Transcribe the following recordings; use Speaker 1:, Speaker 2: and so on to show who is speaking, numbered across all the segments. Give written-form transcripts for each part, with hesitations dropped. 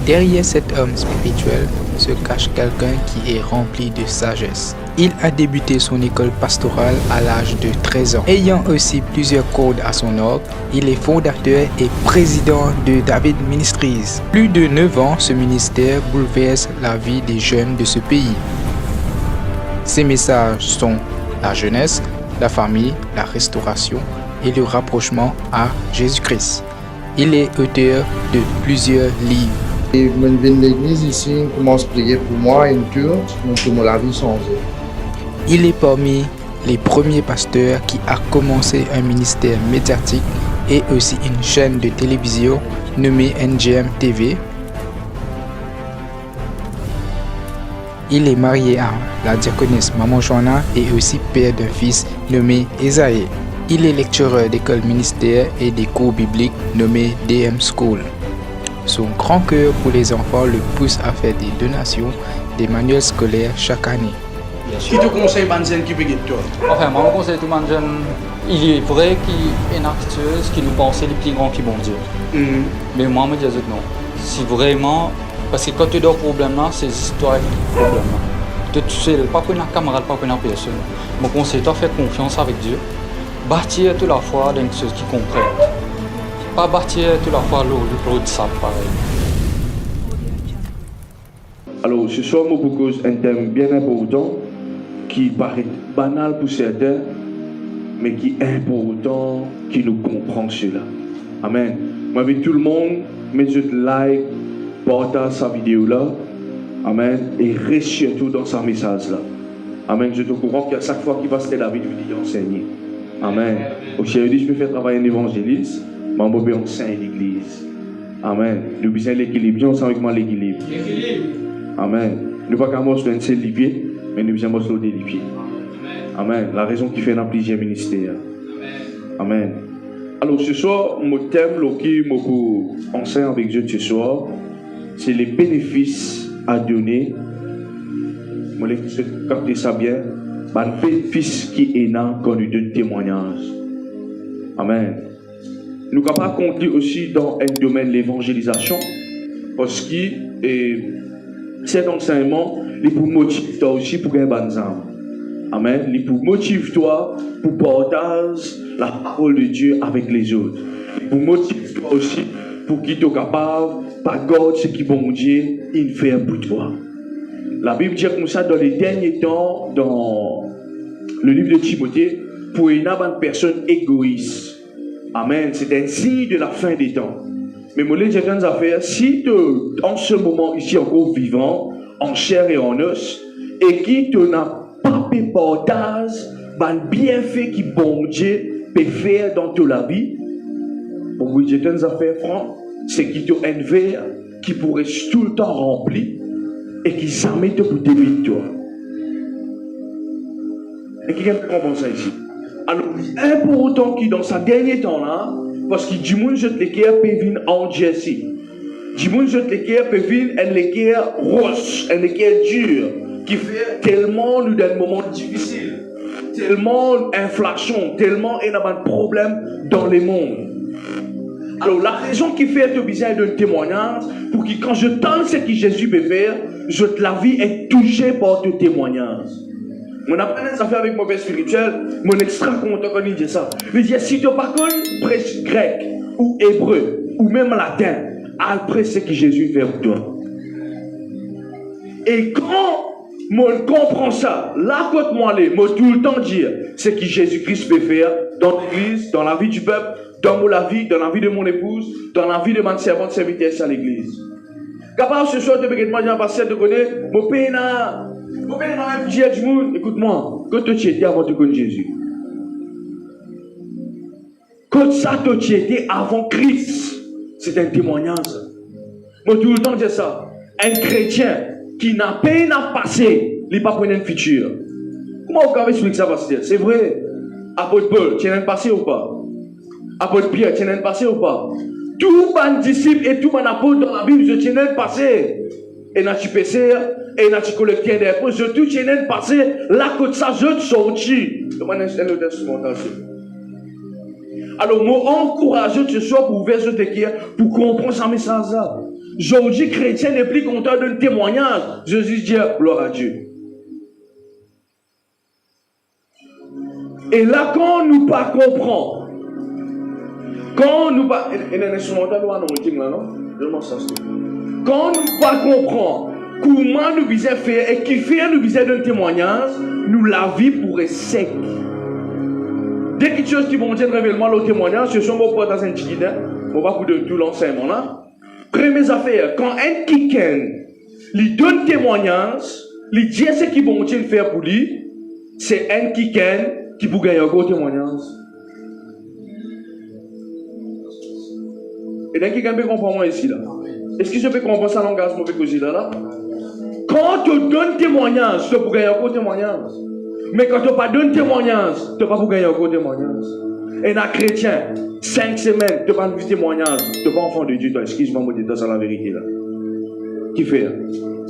Speaker 1: Derrière cet homme spirituel se cache quelqu'un qui est rempli de sagesse. Il a débuté son école pastorale à l'âge de 13 ans. Ayant aussi plusieurs cordes à son arc, il est fondateur et président de David Ministries. Plus de 9 ans, ce ministère bouleverse la vie des jeunes de ce pays. Ses messages sont la jeunesse, la famille, la restauration et le rapprochement à Jésus-Christ. Il est auteur de plusieurs livres.
Speaker 2: Et je viens de l'église ici, je commence à prier pour moi et une tour, pour la vie changer.
Speaker 1: Il est parmi les premiers pasteurs qui a commencé un ministère médiatique et aussi une chaîne de télévision nommée NGM TV. Il est marié à la diaconesse Maman Joanna et aussi père d'un fils nommé Esaïe. Il est lectureur d'école ministère et des cours bibliques nommé DM School. Son grand cœur pour les enfants le pousse à faire des donations des manuels scolaires chaque année.
Speaker 3: Qui te conseille Banzen qui peut guider toi?
Speaker 4: Enfin, moi, je conseille tout le monde. Il est vrai qu'il y a une acteuse qui nous pense les plus grands qui bon Dieu. Mais moi, je me dis non. Si vraiment. Parce que quand tu as des problèmes là, c'est l'histoire qui problème là. Tu sais, pas pour un camarade, pas pour une personne. Mon conseil, toi, faire confiance avec Dieu. Bâtir toute la foi dans une chose qui comprend. Pas bâtir toute la foi l'autre de ça, pareil.
Speaker 3: Alors, ce soir, je propose un thème bien important qui paraît banal pour certains, mais qui est important, qui nous comprend cela. Amen. Moi, avec tout le monde, mettez like, partage sa vidéo là. Amen. Et reste surtout dans sa message là. Amen. Je te comprends qu'à chaque fois qu'il va se la vie, je vais enseigner. Amen. Au chéri, je peux faire travailler un évangéliste, mais je peux enseigner l'église. Amen. Nous besoin l'équilibre. Viens ensemble avec moi l'équilibre. Amen. Nous ne pouvons pas commencer un seul lipier, mais nous besoin de des lipiers. Amen. La raison qui fait dans plusieurs ministères. Amen. Alors ce soir, mon thème qui me enseigne avec Dieu ce soir, c'est les bénéfices à donner. Je vais capter ça bien. Les bénéfices qui est là quand nous donne témoignage. Amen. Nous sommes pas compter aussi dans un domaine de l'évangélisation, parce que cet enseignement, il pour motiver toi aussi pour gagner bonnes âmes. Amen. Il pour motiver toi pour partager la parole de Dieu avec les autres. Pour motiver toi aussi pour qu'il soit capable de garder ce qui bon Dieu il fait pour toi. La Bible dit comme ça dans les derniers temps, dans le livre de Timothée, pour une personne égoïste. Amen. C'est un signe de la fin des temps. Mais moi, les gens affaires, si tu en ce moment ici encore vivant, en chair et en os, et qui te n'a pas fait partage, ben bienfait qui bon Dieu peut faire dans toute la vie, bon, oui, j'ai des affaires francs, c'est qui te un verre qui pourrait tout le temps rempli et qui jamais te pour débiter toi. Et qui comprend ça ici? Alors, important qui dans sa dernier temps là, parce que du monde je te l'équerre peut venir en Jesse. Du monde je te l'équerre peut venir un l'équerre roche, un l'équerre dur, qui fait tellement nous dans un moment difficile, tellement inflation, tellement il y a un problème dans le monde. Alors la raison qui fait te besoin d'un témoignage, pour que quand je tente ce que Jésus peut faire, la vie est touchée par ton témoignage. Mon apprenant ça fait avec mon père spirituel, mon extra content quand il dit ça. Il dit si tu pas connu prêche grec ou hébreu ou même latin, après ce que Jésus fait pour toi. Et quand je comprends ça, là quand moi je tout le temps dire ce que Jésus-Christ peut faire dans l'église, dans la vie du peuple, dans la vie de mon épouse, dans la vie de ma servante serviteur à l'église. Capable ce soir de me moi j'ai passé de connaître mon pays là. Mon père n'a même dit à du monde, écoute-moi, quand tu étais avant de connaître Jésus. Quand ça tu étais avant Christ, c'est un témoignage. Moi tout le temps je dis ça. Un chrétien qui n'a peine à passer, il n'est pas pour un futur. Comment vous pouvez expliquer ça, pasteur? C'est vrai. Apôtre Paul, tu as un passé ou pas? Apôtre Pierre, tu as un passé ou pas? Tout mon disciple et tout mon apôtre dans la Bible, je tiens un passé. Et n'a-tu péché, et n'a-tu collecté des impôts, je tout tiens un passé, là que ça, je te sortis. Demande un instrumentation. Alors, moi, encourage ce soir pour ouvrir ce tequila, pour comprendre ce message-là. Aujourd'hui, chrétien n'est plus content d'un témoignage. Jésus dit, gloire à Dieu. Et là, quand nous ne pas comprend, quand nous pas, quand nous pas comprend comment nous visons faire et qui fait nous visons d'un témoignage, nous la vie pourrait sec. Dès quelque chose qui vont dire révèlement le témoignage, ce sont vos potes dans un petit guide, on va vous donner tout l'enseignement là. Première affaire, quand un kiken lui donne témoignage, lui dit ce qu'ils vont faire pour lui, c'est un kiken qui vous gagne un gros témoignage. Et d'un kiken peut comprendre moi ici là. Est-ce que je peux comprendre ça l'engagement avec vous là? Quand tu donnes témoignage, tu peux gagner un gros témoignage. Mais quand tu pas donnes témoignage, tu ne peux pas gagner un gros témoignage. Et un chrétien, 5 semaines, tu n'as pas de témoignage, tu n'es pas enfant de Dieu, toi, excuse-moi, moi, c'est la vérité là. Qui fait?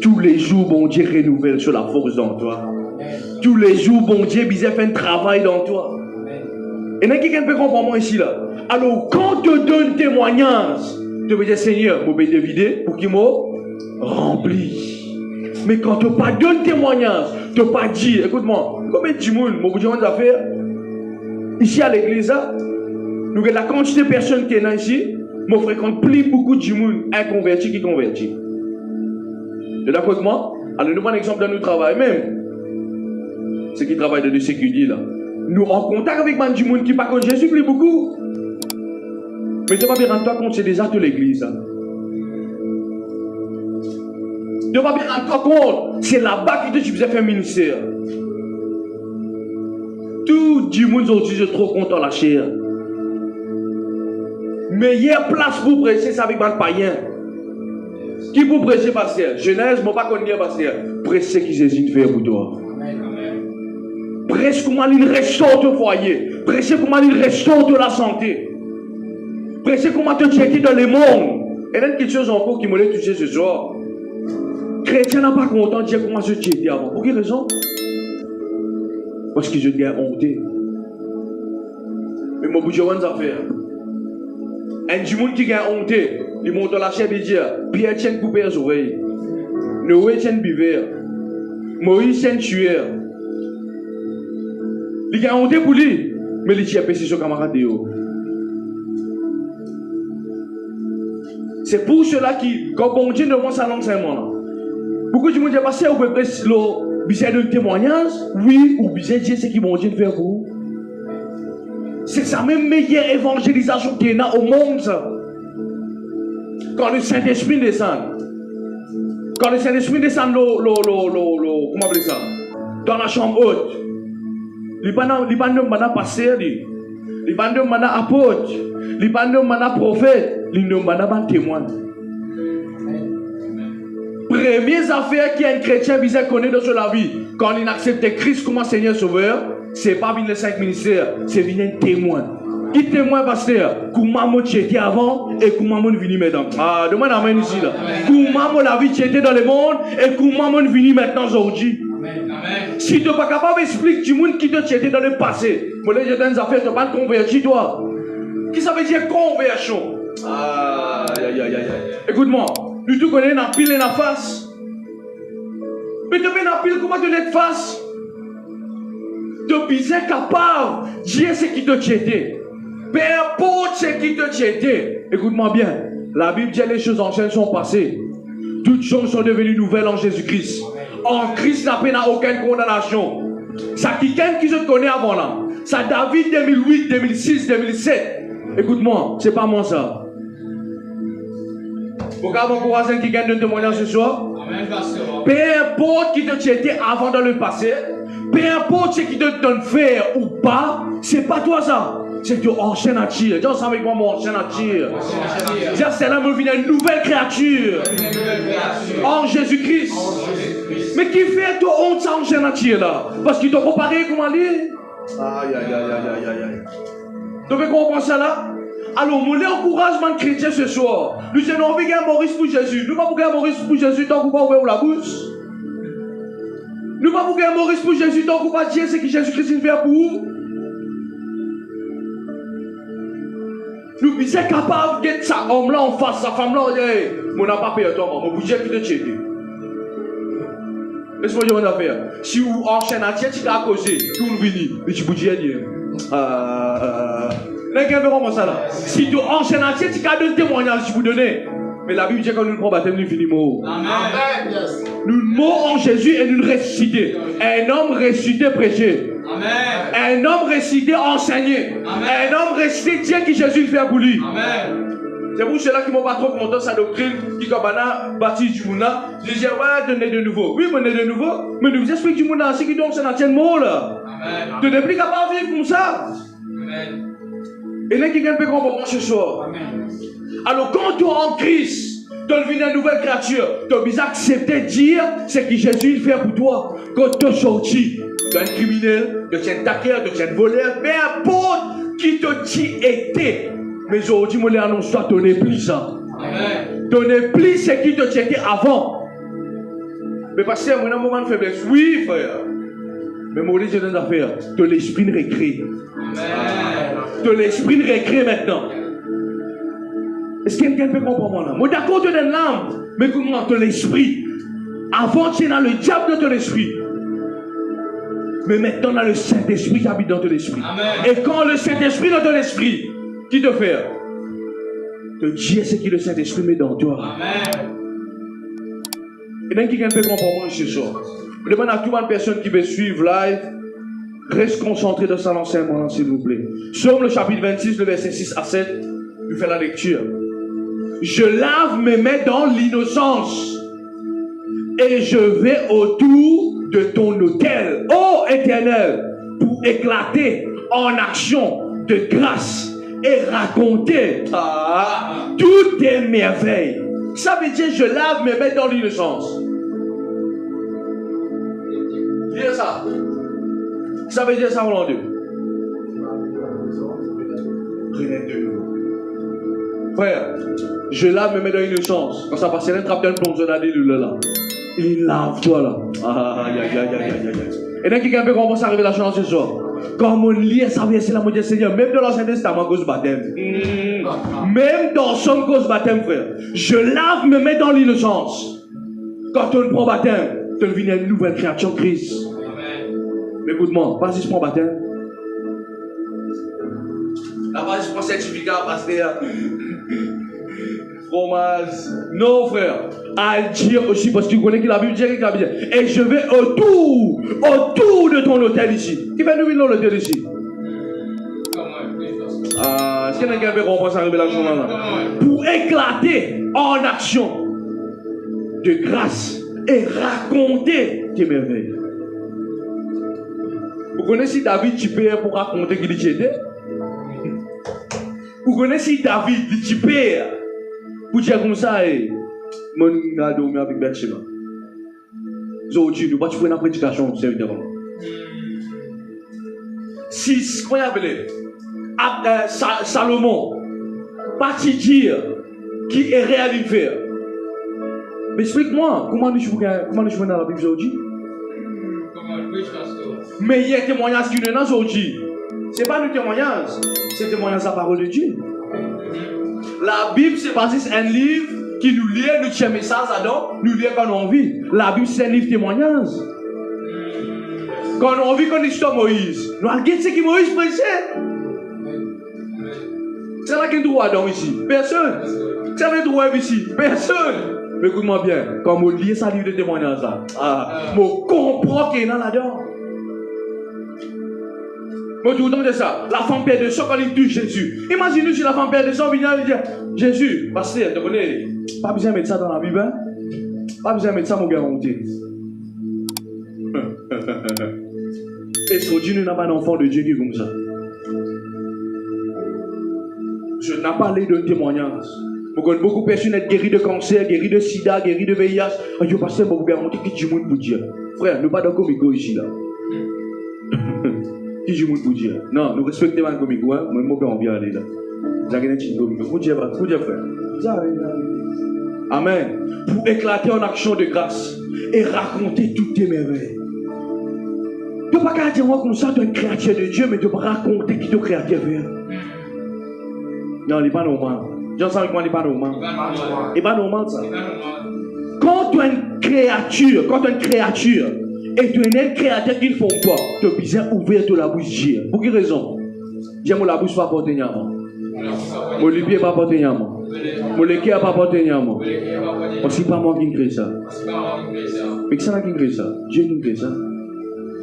Speaker 3: Tous les jours, bon Dieu renouvelle sur la force dans toi. Tous les jours, bon Dieu, il fait un travail dans toi. Et là, quelqu'un peut comprendre moi ici là. Alors, quand tu donnes témoignage, tu veux dire, Seigneur, je vais te vider pour qu'il me remplisse. Mais quand tu pas donnes témoignage, tu n'as pas dit, écoute-moi, combien de monde, je vous dis affaires, ici à l'église, nous avons la quantité de personnes qui sont ici, je fréquente plus beaucoup de monde inconvertis qui convertis. Tu es d'accord avec moi? Alors, nous prenons un exemple dans notre travail même. Ceux qui travaillent dans le sécurité là. Nous en contact avec des gens qui ne parlent pas Jésus plus beaucoup. Mais tu ne vas pas bien rendre toi compte, c'est des actes de l'église. Tu ne vas pas bien rendre toi compte, c'est là-bas que tu faisais faire un ministère. Tout le monde aujourd'hui, je suis trop content la chair. Meilleure place pour prêcher, c'est avec les païens. Qui pour prêcher, pasteur? Genèse, je ne vais pas connaître, pasteur. Prêcher qui Jésus fait pour toi. Prêche comment il restaure ton foyer. Prêche comment il restaure la santé. Prêche comment te checker dans le monde. Et là, quelque chose encore qui me l'a touché ce soir. Chrétien n'a pas content de dire comment je checker avant. Pour quelle raison? Parce que je gagne honte. Mais mon bouger une affaire. Un du monde qui gagne honte, il monte dans la chair et dit Pierre tient coupé les oreilles. Noé tient buveur. Moïse tient tueur. Il a honte pour lui, mais il dit à son camarade de haut. C'est pour cela que, quand bon Dieu demande ça l'enseignement, beaucoup de monde disent passer au peuple le besoin de témoignage, oui, ou besoin de dire ce qu'ils vont dire faire pour vous. C'est sa même meilleure évangélisation qu'il y a au monde. Quand le Saint-Esprit descend, comment appelle ça? Dans la chambre haute. Les bandits mana pasteur, les bandits mana apôtre, les bandits mana prophète, les mana ban témoin. Première affaire qu'un chrétien vise à connaître dans la vie, quand il accepte Christ comme Seigneur Sauveur, c'est pas venir les 5 ministères, c'est venir un témoin. Qui témoin, pasteur? Comment tu étais avant et comment tu es venu maintenant? Ah, demande amen ici là. Comment la vie tu étais dans le monde et comment tu es venu maintenant aujourd'hui? Amen. Si tu n'es pas capable d'expliquer du monde qui te était dans le passé, moi j'ai des affaires, tu n'as pas converti toi. Qui ça veut dire conversion? Écoute-moi, nous tous connaissons la pile et la face. Mais tu fais la pile, comment tu l'es face? Tu es capable de dire ce qui te était. Peu importe ce qui te était. Écoute-moi bien, la Bible dit que les choses anciennes sont passées. Toutes choses sont devenues nouvelles en Jésus-Christ. En Christ n'a aucune condamnation. Ça quelqu'un qui se connaît avant là. Ça David 2008, 2006, 2007. Écoute-moi, c'est pas moi ça. Vous pouvez encourager qui gagne de témoignage ce soir? Peu importe qui te était avant dans le passé, peu importe ce qui te donne faire ou pas, c'est pas toi ça. C'est que tu enchaînes à tirer. Dis ensemble avec moi, mon enchaîne à tirer. Dis c'est là me vient une nouvelle créature. En Jésus-Christ. Mais qui fait toi honte ça enchaîne à tirer là? Parce qu'il t'a comparé comment aller? Aïe. Tu veux comprendre ça là? Alors, mon encouragement de chrétien ce soir. Nous disons, on veut gagner Maurice pour Jésus. Nous ne pouvons pas gagner Maurice pour Jésus tant qu'on ne va pas ouvrir la bouche. Nous ne pouvons pas gagner Maurice pour Jésus tant qu'on ne va pas dire ce que Jésus-Christ fait pour vous. Nous sommes capables de mettre sa homme là en face, sa femme là, on dit, hey, mon n'a pas payé toi, mon budget qui te tient. Laisse-moi dire une affaire. Si vous enchaînez à tirer, tu as causé, tout le monde vient, mais tu budget dire. Si tu enchaînes à tirer, tu as deux témoignages que vous donnez. Mais la Bible dit que quand nous prenons baptême, nous finissons. Amen. Nous mourons en Jésus et nous ressuscitons. Un homme ressuscité prêché. Amen. Un homme ressuscité enseigné. Amen. Un homme ressuscité Dieu qui Jésus fait pour lui. Amen. C'est pour cela qui m'ont pas trop commenté sa doctrine qui comme baptise du monde. Je dis ouais, donner de nouveau. Oui, on est de nouveau. Mais nous expliquons du monde ainsi qui donc c'est dans le mot là. Tu n'es plus capable de vivre comme ça. Amen. Et là, quelqu'un peut comprendre ce soir. Amen. Alors, quand tu es en Christ, tu deviens une nouvelle créature, tu as besoin d'accepter de dire ce que Jésus fait pour toi. Quand tu es sorti, tu es un criminel, tu es un taqueur, tu es un voleur, peu importe qui tu étais. Mais aujourd'hui, je l'annonce, toi, tu n'es plus ça. Tu n'es plus ce qui te était avant. Mais parce que moi, un moment de faiblesse, oui, frère. Mais moi, je donne affaire. Tu as l'esprit de récré. Tu as l'esprit de récré maintenant. Est-ce que quelqu'un peut comprendre là? Moi, d'accord, tu es dans l'âme, mais comment tu as l'esprit? Avant, tu es dans le diable de ton esprit. Mais maintenant, on a le Saint-Esprit qui habite dans ton esprit. Amen. Et quand le Saint-Esprit dans ton esprit, qui te fait? Te dire ce que le Saint-Esprit met dans toi. Amen. Et donc, quelqu'un peut comprendre ce soir. Je demande à toute une personne qui veut suivre live, reste concentré dans son enseignement, s'il vous plaît. Psaume le chapitre 26, le verset 6 à 7, je fais la lecture. Je lave mes mains dans l'innocence et je vais autour de ton autel, ô Éternel, pour éclater en action de grâce et raconter toutes tes merveilles. Ça veut dire je lave mes mains dans l'innocence. Dis ça. Ça veut dire ça en Dieu. Rien de nouveau. Frère, je lave mes mains dans l'innocence. Quand ça passe, un trappe d'un plongeon à là. Il lave toi là. Et donc, quelqu'un peut comprendre sa révélation ce soir. Comme on lit ça veut dire la Seigneur, même dans l'Ancien Testament, cause baptême. Même dans son cause baptême, frère. Je lave mes mains dans l'innocence. Quand on prend baptême, tu deviens une nouvelle créature Christ. Mais écoute-moi, pas si je prends baptême. Là-bas, je prends certificat, pasteur. Fromage. Non, frère. À dire aussi, parce que tu connais que la Bible dit qu'il a bien. Et je vais autour de ton hôtel ici. Qui fait nous dans l'hôtel ici? Est-ce qu'il y a quelqu'un qui comprend sa révélation là? Pour éclater en action de grâce et raconter tes merveilles. Vous connaissez David, tu payes pour raconter qu'il était? Vous connaissez David, tu payes pour dire comme ça, mon a dormi avec Bathsheba. Aujourd'hui, nous ne pouvons pas une prédication, c'est évidemment. Si, comment il appelait Salomon, pas te dire qui est réel à faire. Mais explique-moi, comment nous jouons dans la Bible aujourd'hui? Mais il y a un témoignage qui nous est aujourd'hui. Ce n'est pas un témoignage, c'est un témoignage de la parole de Dieu. La Bible, c'est pas juste un livre qui nous lit, nous tient un message dedans, nous lit quand on a envie. La Bible, c'est un livre témoignage. Quand on a envie qu'on histoire Moïse, nous allons dire ce que Moïse prêchait. C'est là qu'il y a un droit dans ici. Personne. C'est là qu'il y a un droit ici. Personne. Mais écoute-moi bien, quand on lit ça livre de témoignage là, on comprend qu'il y en a là-dedans. Moi, je vous demande ça. La femme perd de sang quand il touche Jésus. Imaginez si la femme perd de sang vient et dit Jésus, pasteur, tu connais, pas besoin de mettre ça dans la Bible. Hein? Pas besoin de mettre ça, mon gars, monté. Et sur Dieu, nous n'avons pas un enfant de Dieu qui est comme ça. Je n'ai pas parlé d'un témoignage. Beaucoup de personnes sont guéries de cancer, guéries de sida, guéries de VIH. Je passe pour vous garantir qui du monde pour dire. Frère, nous pas dans comico ici là. Qui du monde pour dire. Non, nous respectons pas le comico. Moi, je peux en bien aller là. J'ai un petit comico. Vous dire, frère. Amen. Pour éclater en action de grâce et raconter toutes tes merveilles. Tu ne peux pas dire moi comme ça, tu es une créature de Dieu, mais tu peux raconter qui te créateur vers. Non, il n'est pas normal. J'en sais avec moi, il n'est pas normal. Il n'est pas normal, ça. Quand tu es une créature, et tu es un créateur qui font quoi? Tu as besoin d'ouvrir la bouche Dieu. Pour quelle raison? J'aime la bouche pas porter niama. Mon pied pas porter niama. Mon cœur pas porter niama. C'est pas moi qui crée ça. Mais c'est qui crée ça? Dieu qui crée ça.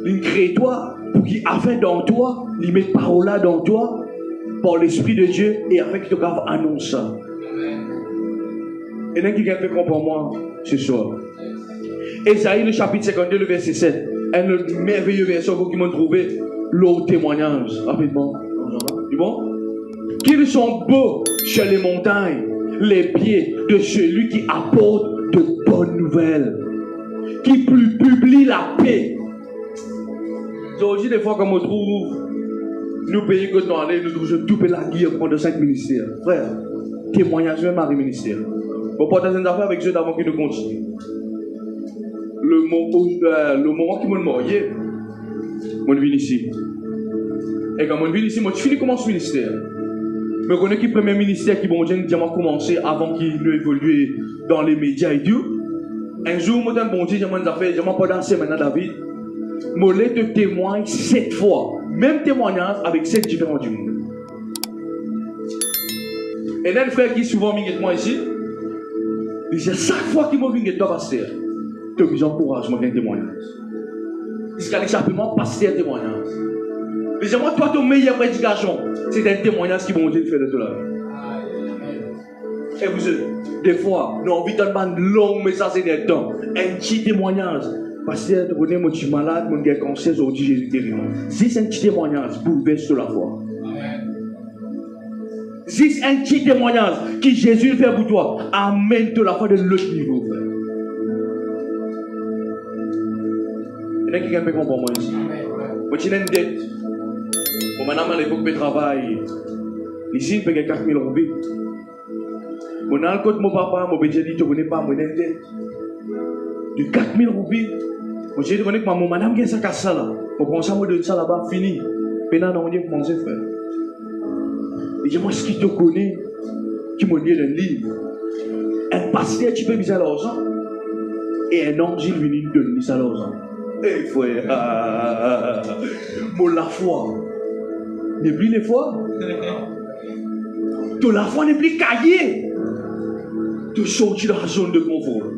Speaker 3: Il crée toi pour qu'il afin dans toi, il met parole là dans toi par l'Esprit de Dieu et afin qu'il te annonce ça. Et là, qui a fait comprendre moi ce soir. Ésaïe, le chapitre 52, le verset 7. Un merveilleux verset qui m'a trouvé. L'autre témoignage. Rapidement. C'est bon? Qu'ils sont beaux sur les montagnes, les pieds de celui qui apporte de bonnes nouvelles, qui publie la paix. Aujourd'hui, des fois, comme on trouve, nous pays que nous allons, nous trouvons tout la guerre pendant 5 ministères. Frère, témoignage même Marie ministère. On porte une affaire avec Dieu d'avant qu'il nous continue. Le moment qui m'a marié, je viens ici. Et quand je viens ici, je finis comment ce ministère. Mais je connais que le premier ministère qui a commencé avant qu'il ne évolue dans les médias et tout. Un jour, je me suis dit, je pas dansé maintenant David. Je te témoigne 7 fois. Même témoignage avec 7 différents du monde. Et là, le frère qui est souvent venu avec moi ici, il dit, chaque fois qu'il m'a vu avec toi, pasteur, tu as besoin de courage, je viens témoignage. Il dit, simplement pasteur témoignage. Il dit, moi, toi, ton meilleure prédication, c'est un témoignage qui va faire de toute la vie. Et vous savez, des fois, nous avons envie de long message des temps. Un petit témoignage. Pasteur, tu connais, moi, je suis malade, mon gars, cancer, aujourd'hui, Jésus guérit. Si c'est un petit témoignage, bouleverse la foi. Si c'est un petit témoignage que Jésus fait pour toi, amène-toi la foi de l'autre niveau. Il y a quelqu'un qui peut comprendre moi ici. Moi, j'ai une dette. Mon madame, à l'époque, je travaille. Ici, je paye 4 000 roupies. Mon alcool, mon papa, mon bédier dit, tu ne connais pas, mon dette. De 4 000 roupies. Moi, j'ai dit que mon madame, qui est ça, casse ça là. Mon pensée, moi, de ça là-bas, fini. Maintenant, on dit, comment c'est frère. Et dis-moi ce qui te connaît, qui m'a dit un livre. Un pasteur, tu peux miser à l'argent. Et un ange, il vient de miser à l'argent. Eh frère, mon la foi. N'est plus les fois. Ton la foi n'est plus caillée. Tu sortis dans la zone de confort.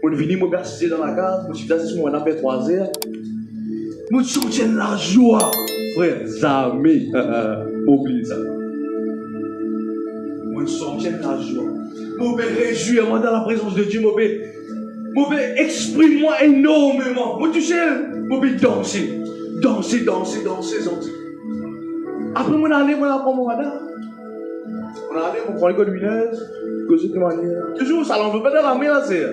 Speaker 3: On est venu me bercer dans la case, je suis assis sur mon appel 3 heures. Nous sortis la joie. Frère, jamais. Oublie ça. Moi, je sortis la joie. Mon père, réjouis-moi dans la présence de Dieu, mon père. Mon père, exprime-moi énormément. Moi, tu sais, mon père, danser. Après, on allait, on apprend mon madame. On allait, on prend l'école lumineuse, causer de manière. Toujours, ça l'en veut pas dans la main, là, c'est.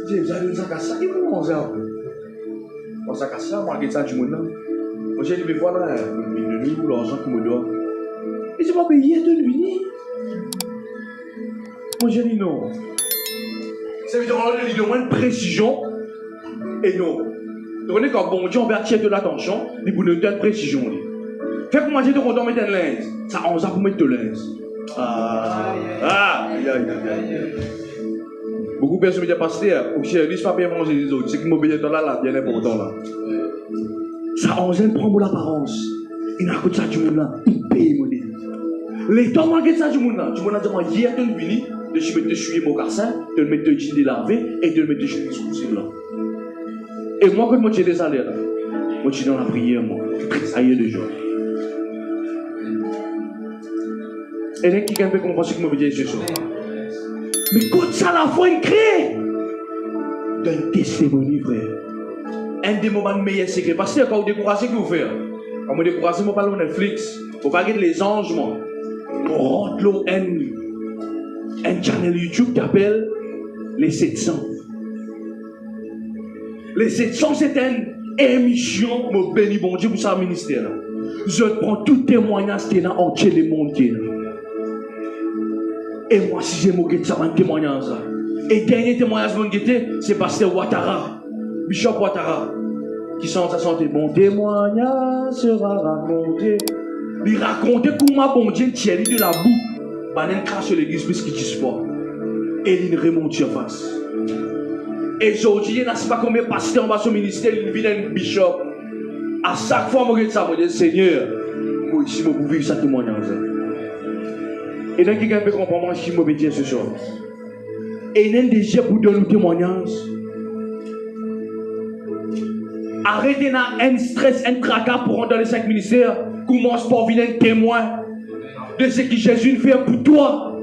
Speaker 3: Vous avez ça casse ça, qui vous mangez un peu? Moi, ça casse ça, moi, je ça du monde là. Moi, j'ai dit, mais voilà, une nuit pour l'argent qui me doit. Et je m'en paye de nuit. Moi, j'ai dit non. Ça veut dire qu'on a de moins de précision. Et non. Vous comprenez quand bon Dieu, on va attirer de l'attention, il vous donne de précision. Fait que moi, j'ai dit qu'on doit mettre un linge. Ça, on va pour mettre de linge. Beaucoup de personnes me disent, pasteur, ou chérie, je ne pas bien manger les autres. C'est que mon bénéfice là, bien important là. Ça, on vient prendre pour l'apparence. Il n'a que ça du monde là. Il paye mon dé. Les temps, on ça du monde là. Du monde là, moi, hier, tu es venu, de te essuyer mon garçon, de le mettre de jeans délavé et de le mettre de chemise cousine là. Et moi, quand j'ai des salaires là, moi, je suis dans la prière, moi. Ça y est, déjà. Et là, quelqu'un peut comprendre ce que je veux dire ce soir. Mais quand ça la foi une crée d'un testimony, frère. Un des moments meilleurs secrets. Parce que quand vous découragez, que vous faites? Quand vous découragez, vous parlez de Netflix. Vous parlez les anges, moi. Vous rentrez un channel YouTube qui appelle les 700. Les 700, c'est une émission, mon béni bon Dieu, pour ça, ministère. Je prends tout témoignage qui est là, entier le monde qui est là. Et moi, si j'ai moqué de ça, un témoignage. Et dernier témoignage que j'ai c'est pasteur Ouattara, Bishop Ouattara, qui chante sa santé. Mon témoignage sera raconté Il racontait comment bon Dieu tirait de la boue. Il crache sur l'église parce qu'il dit pas. Et il remonte en face. Et aujourd'hui, il n'y a pas combien de pasteurs dans son ministère, il vient d'un bishop. À chaque fois, je regarde ça, je dis Seigneur, moi ici, je peux vivre ce témoignage. Et donc, quelqu'un peut comprendre ce que je veux dire ce soir. Et il y a déjà pour donner un témoignage. Arrêtez un stress, un tracas pour rentrer dans les 5 ministères. Commence par venir un témoin de ce que Jésus fait pour toi.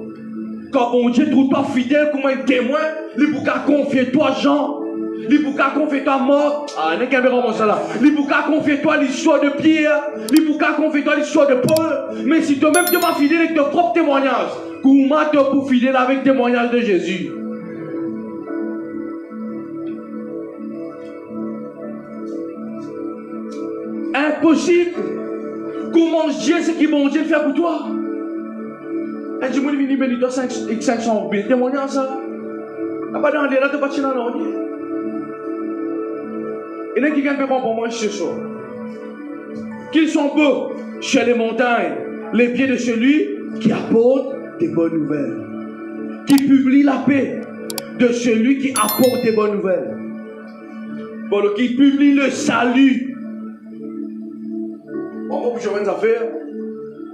Speaker 3: Quand mon Dieu trouve toi fidèle comme un témoin, il peut confier toi Jean, il peut confier toi mort. Ah, il y a quelqu'un qui ça là. Il peut confier toi l'histoire de Pierre, il peut confier toi l'histoire de Paul. Mais si toi-même tu vas fidèle avec ton propre témoignage, comment tu peux fidèle avec le témoignage de Jésus? Impossible. Comment Dieu ce qui bon Dieu fait pour toi? Et du monde vient bénir toi 500 000 témoignages ça. Pas dans les là tu pas dans l'ordre. Et là quelqu'un peut comprendre moi ce soir. Qu'ils sont beaux chez les montagnes, les pieds de celui qui apporte des bonnes nouvelles, qui publie la paix de celui qui apporte des bonnes nouvelles, qui publie le salut. On va pour affaires.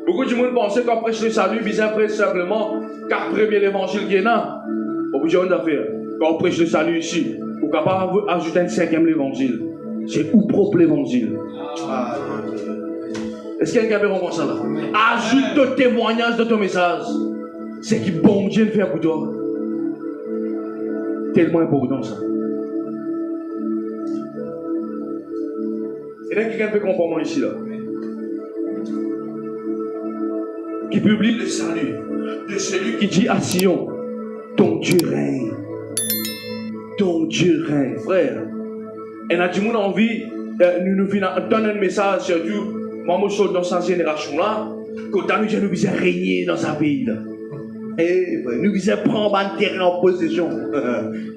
Speaker 3: Beaucoup de monde pensait qu'on prêche le salut, bizarre prêche simplement qu'à premier l'évangile qui est là. On peut dire affaires. Quand on prêche le salut ici, on peut pas ajouter un 5e l'évangile. C'est où propre l'évangile. Est-ce qu'il y a quelqu'un qui comprend ça là? Ajoute le témoignage de ton message. C'est qui bon Dieu fait pour toi. Tellement important ça. Et là, quelqu'un peut comprendre ici là. Qui publie le salut de celui qui dit à Sion, ton Dieu règne. Ton Dieu règne, frère. Et là, du monde a envie, nous donne un message, surtout, moi, je suis dans cette génération-là, quand nous devons régner dans un pays. Là. Et nous devons prendre un terrain en possession.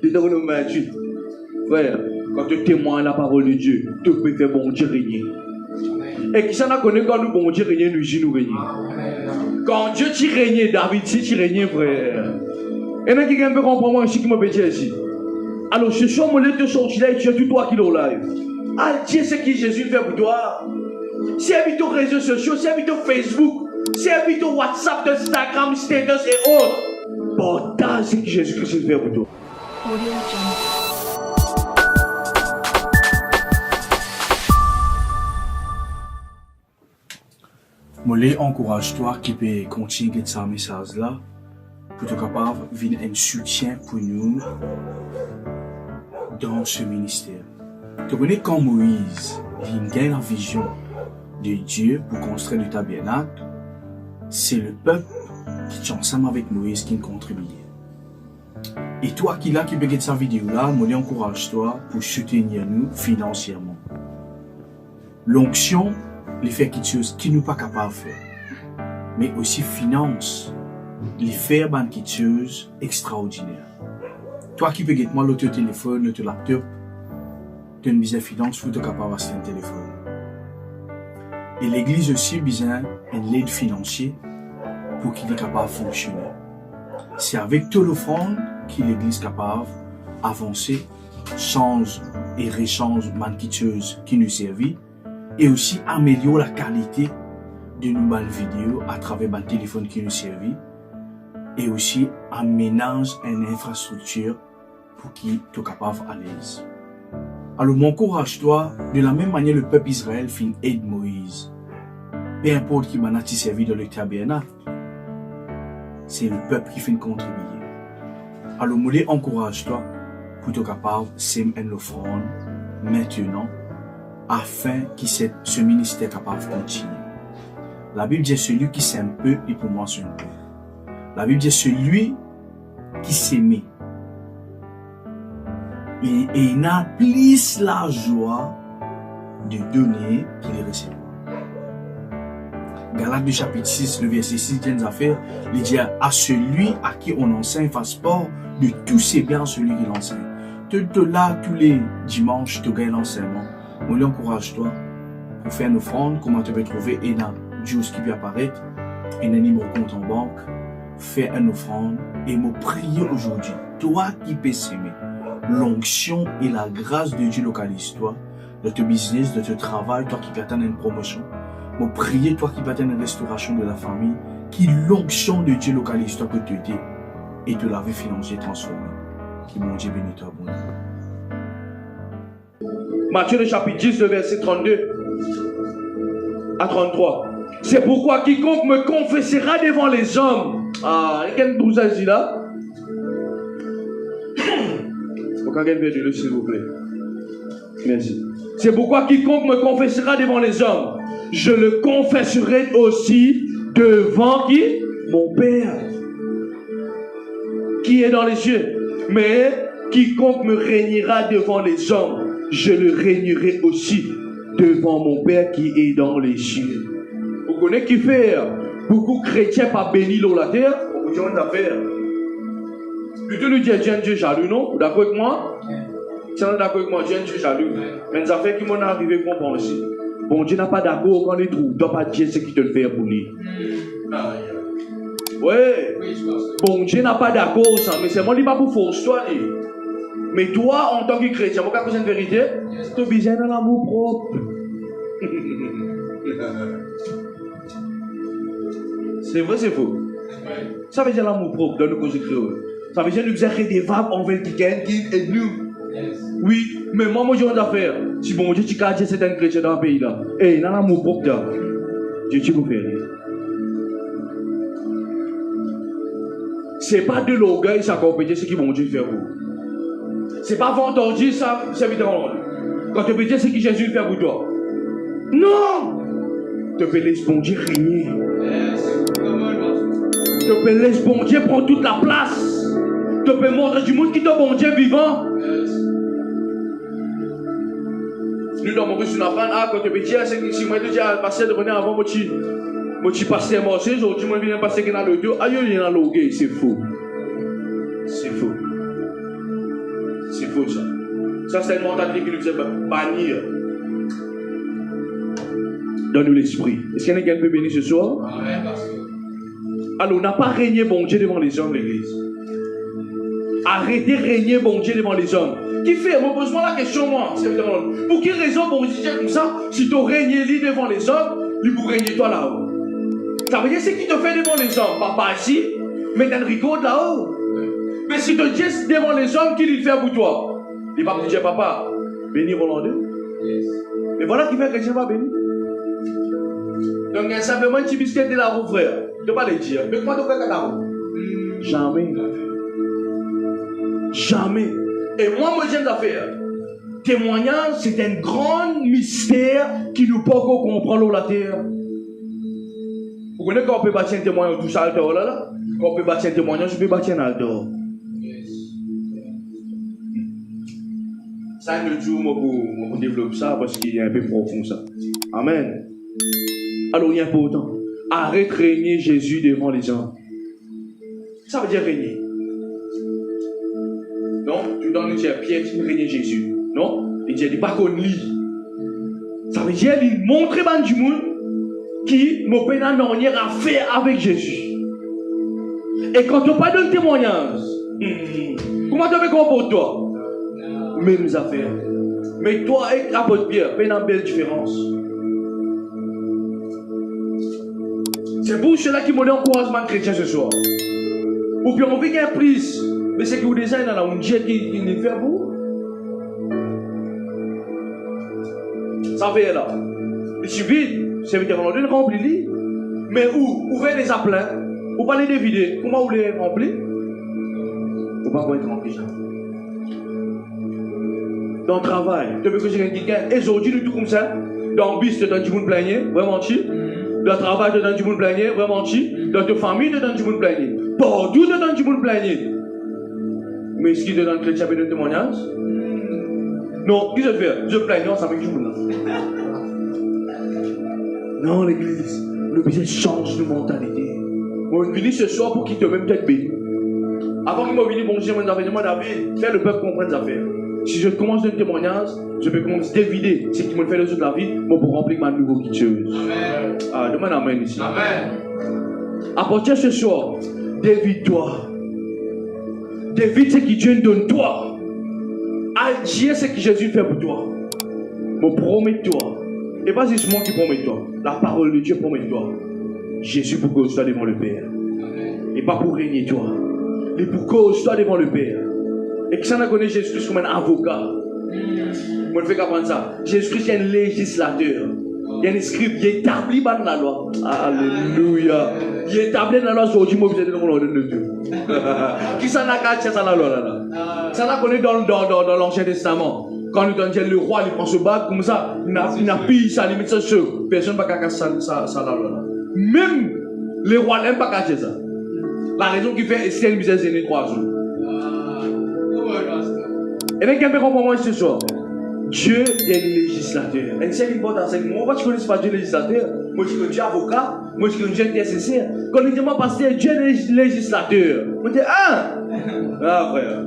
Speaker 3: Deutéronome 28. Frère, quand tu témoignes la parole de Dieu, tu peux faire bon Dieu régner. Et qui s'en a connu quand nous, bon Dieu régner, nous aussi nous régner. Quand Dieu t'y régnait, David, si tu régnais, frère. Et là, quelqu'un peut comprendre moi aussi qui m'a pété ici. Alors, ce soir, mon lettre de sortie là, et tu es tout toi qui l'as au live. Ah, Dieu, c'est qui Jésus fait pour toi. Si habite aux réseaux sociaux, si habite au Facebook, si habite au WhatsApp, Instagram, status et autres. Pourtant, c'est qui Jésus-Christ fait pour toi.
Speaker 5: Moi, encourage-toi qui peut continuer ce message-là pour être capable de venir un soutien pour nous dans ce ministère. Tu connais quand Moïse gagne la vision de Dieu pour construire le tabernacle, c'est le peuple qui est ensemble avec Moïse qui contribue. Et toi qui regarde cette vidéo-là, moi, encourage-toi pour soutenir nous financièrement. L'onction, les fait quelque chose qui nous pas capable de faire, mais aussi finance, les faire quelque chose extraordinaire. Toi qui peux get moi l'autre téléphone, l'autre laptop, tu as une business finance pour être capable d'acheter un téléphone. Et l'église aussi a besoin d'une aide financière pour qu'il est capable de fonctionner. C'est avec toute l'offrande que l'église est capable d'avancer, change et rechange quelque chose qui nous servit. Et aussi améliorer la qualité de nos vidéos à travers le téléphone qui nous servit. Et aussi aménage une infrastructure pour qu'il soit capable à l'aise. Alors, m'encourage-toi, de la même manière le peuple Israël fait aide Moïse. Peu importe qui m'a servi dans le tabernacle, c'est le peuple qui fait contribuer. Alors, moi, encourage-toi pour être capable de s'aimer une offrande maintenant, afin que ce ministère soit capable de continuer. La Bible dit celui qui s'aime peu, il peut manger un peu. La Bible dit celui qui s'aime. Et il a plus la joie de donner qu'il reçoit. Galates chapitre 6, le verset 6 dit affaires, il dit à celui à qui on enseigne fasse part de tous ses biens, celui qui l'enseigne. Tout là, tous les dimanches, tu gagnes l'enseignement. Moi, encourage-toi pour faire une offrande, comment tu peux trouver et dans Dieu qui peut apparaître, et un numéro de compte en banque, faire une offrande et me prier aujourd'hui. Toi qui peux s'aimer, l'onction et la grâce de Dieu localise-toi, de ton business, de ton travail, toi qui peux atteindre une promotion. Me prier, toi qui peux atteindre une restauration de la famille, qui l'onction de Dieu localise-toi que tu étais et te la vie financière transformée. Qui mon Dieu bénit toi, bon Dieu.
Speaker 3: Matthieu le chapitre 10, le verset 32 à 33. C'est pourquoi quiconque me confessera devant les hommes. Ah, il y a quelqu'un qui vous dit là. Quelqu'un veut dire, s'il vous plaît. Merci. C'est pourquoi quiconque me confessera devant les hommes, je le confesserai aussi devant qui? Mon Père qui est dans les cieux. Mais quiconque me régnera devant les hommes, je le régnerai aussi devant mon Père qui est dans les cieux. Vous connaissez qui fait beaucoup de chrétiens pas bénis dans la terre? Vous avez une affaire. Plutôt le dire Dieu jaloux, non? Vous d'accord avec moi? Si vous êtes d'accord avec moi, Dieu jaloux. Mais les affaires qui m'ont arrivé comprendre aussi. Bon Dieu n'a pas d'accord quand il trouve. Doit pas dire ce qu'il te le fait pour lui. Ouais. Bon Dieu n'a pas d'accord ça, mais c'est moi qui pas pour force toi. Mais toi, en tant que chrétien, vous avez une vérité? Tu as besoin de l'amour propre. C'est vrai, c'est faux. Ça veut dire l'amour propre dans le cause créole. Ça veut dire nous faire des vagues envers quelqu'un qui est nous. Oui, mais moi, j'ai une affaire. Si bon Dieu, tu as certains chrétiens dans le pays là, et dans l'amour propre, Dieu, tu peux faire. C'est pas de l'orgueil, ça compétit ce qui bon Dieu fait pour. C'est pas vendredi, ça, c'est évidemment. Quand tu peux dire ce que Jésus fait pour toi. Non! Tu peux laisser bon Dieu régner. Tu peux laisser bon Dieu prendre toute la place. Tu peux montrer du monde qui est bon Dieu vivant. Nous dans mon sur la fin, quand tu peux dire, c'est que si moi je dis à passer de venir avant mon petit pasteur marché, aujourd'hui moi je viens passer dans le dos, aïe il y a l'orgueil, c'est faux. C'est faux. C'est faux ça. Ça c'est une mentalité qui nous fait bannir. Donne-nous l'esprit. Est-ce qu'il y en a qui peut bénir ce soir? Amen, pasteur. Alors on n'a pas régné bon Dieu devant les hommes, l'église. Arrêtez de régner bon Dieu devant les hommes. Qui fait? Moi pose-moi la question, moi. Pour quelle raison bon Dieu comme ça? Si tu régnes devant les hommes, il pour régner toi là-haut. Ça veut dire c'est qui te fait devant les hommes. Pas ici, mais t'as une rigole là-haut. Mais si tu dis devant les hommes, qui il fait pour toi? Il va pour dire papa, béni Hollandais. Mais voilà qui fait que je va bénir. Donc il y a simplement un petit biscuit de la roue, frère. Tu ne peux pas le dire. Mais comment tu fais la roue? Jamais. Jamais. Et moi, j'aime l'affaire. Témoignage, c'est un grand mystère qui nous peut comprendre la terre. Vous connaissez quand on peut bâtir un témoignage tout ça, là? Quand on peut bâtir un témoignage, on peut bâtir un altar. Ça, le jour, on développe ça parce qu'il est un peu profond, ça. Amen. Alors, il est important. Arrête de régner Jésus devant les gens. Ça veut dire régner. Non, tu donnes le Pierre qui régner Jésus. Non, il dit pas qu'on lit. Ça veut dire il montre du monde qui n'a pas rien à faire avec Jésus. Et quand tu pas de témoignage, comment tu fais pour toi? Mêmes affaires. Mais toi, avec l'apôtre Pierre, il y a une belle différence. C'est pour cela qui m'a donné encouragement chrétien ce soir. Ou bien on veut qu'il y ait plus. Mais c'est que vous déjà dans la jet qui n'est fait vous. Ça fait là. Il suffit, c'est vite de remplir. Mais où? Ouvrez les appels. Ou pas les vider. Comment vous les remplir? Ou pas être rempli ça. Dans le travail, tu veux que j'ai quelqu'un. Et aujourd'hui, nous tout comme ça. Dans le bus, tu donnes du monde plaigné. Vraiment, tu. Dans le travail, tu donnes du monde plaigné. Vraiment, tu. Dans ta famille, tu donnes du monde plaigné. Partout, tu donnes du monde plaigné. Mais est-ce qu'il te donne chrétien et de témoignage? Non, qu'est-ce que je fais? Je plains, non, ça me joue là. Non, l'église, le business change de mentalité. Moi, je finis ce soir pour qu'il te même peut-être béni. Avant qu'il m'a venu, bon, j'ai mon affaire, moi, David, fais le peuple comprendre les affaires. si je commence un témoignage, je peux commencer à vider ce qui me fait le jour de la vie pour remplir ma nouvelle quitteuse. Ah, demande amen ici. Amen. À partir de ce soir, dévide-toi. Dévide ce que Dieu donne toi. Agis ce que Jésus fait pour toi. Me promets-toi. Et pas juste moi qui promets-toi. La parole de Dieu promet-toi. Jésus pour cause toi devant le Père. Et pas pour régner toi. Mais pour cause toi devant le Père. Et que ça n'a connu Jésus comme un avocat. Moi je fais comprendre ça. Jésus est un législateur. Il y a un scribe, il est établi dans la loi. Alléluia. Il est établi dans la loi aujourd'hui, moi, vous êtes dans mon ordre de Dieu. Qui s'en a caché ça dans la loi là? Ça l'a connu dans l'Ancien Testament. Quand nous donne le roi, il prend ce bac comme ça, il n'a plus sa limite, ça sûr. Personne ne va pas cacher ça la loi là. Même les rois n'aiment pas cacher ça. La raison qui fait Esther une misère, c'est 3 jours. Et bien, quelqu'un comprend moi ce soir. Dieu est le législateur. Et c'est important d'enseignement. Moi, je ne connais pas Dieu législateur. Moi, je connais Dieu avocat. Moi, je connais Dieu intercesseur. Quand on dit moi, pasteur, Dieu est législateur. Moi, je dis, ah frère.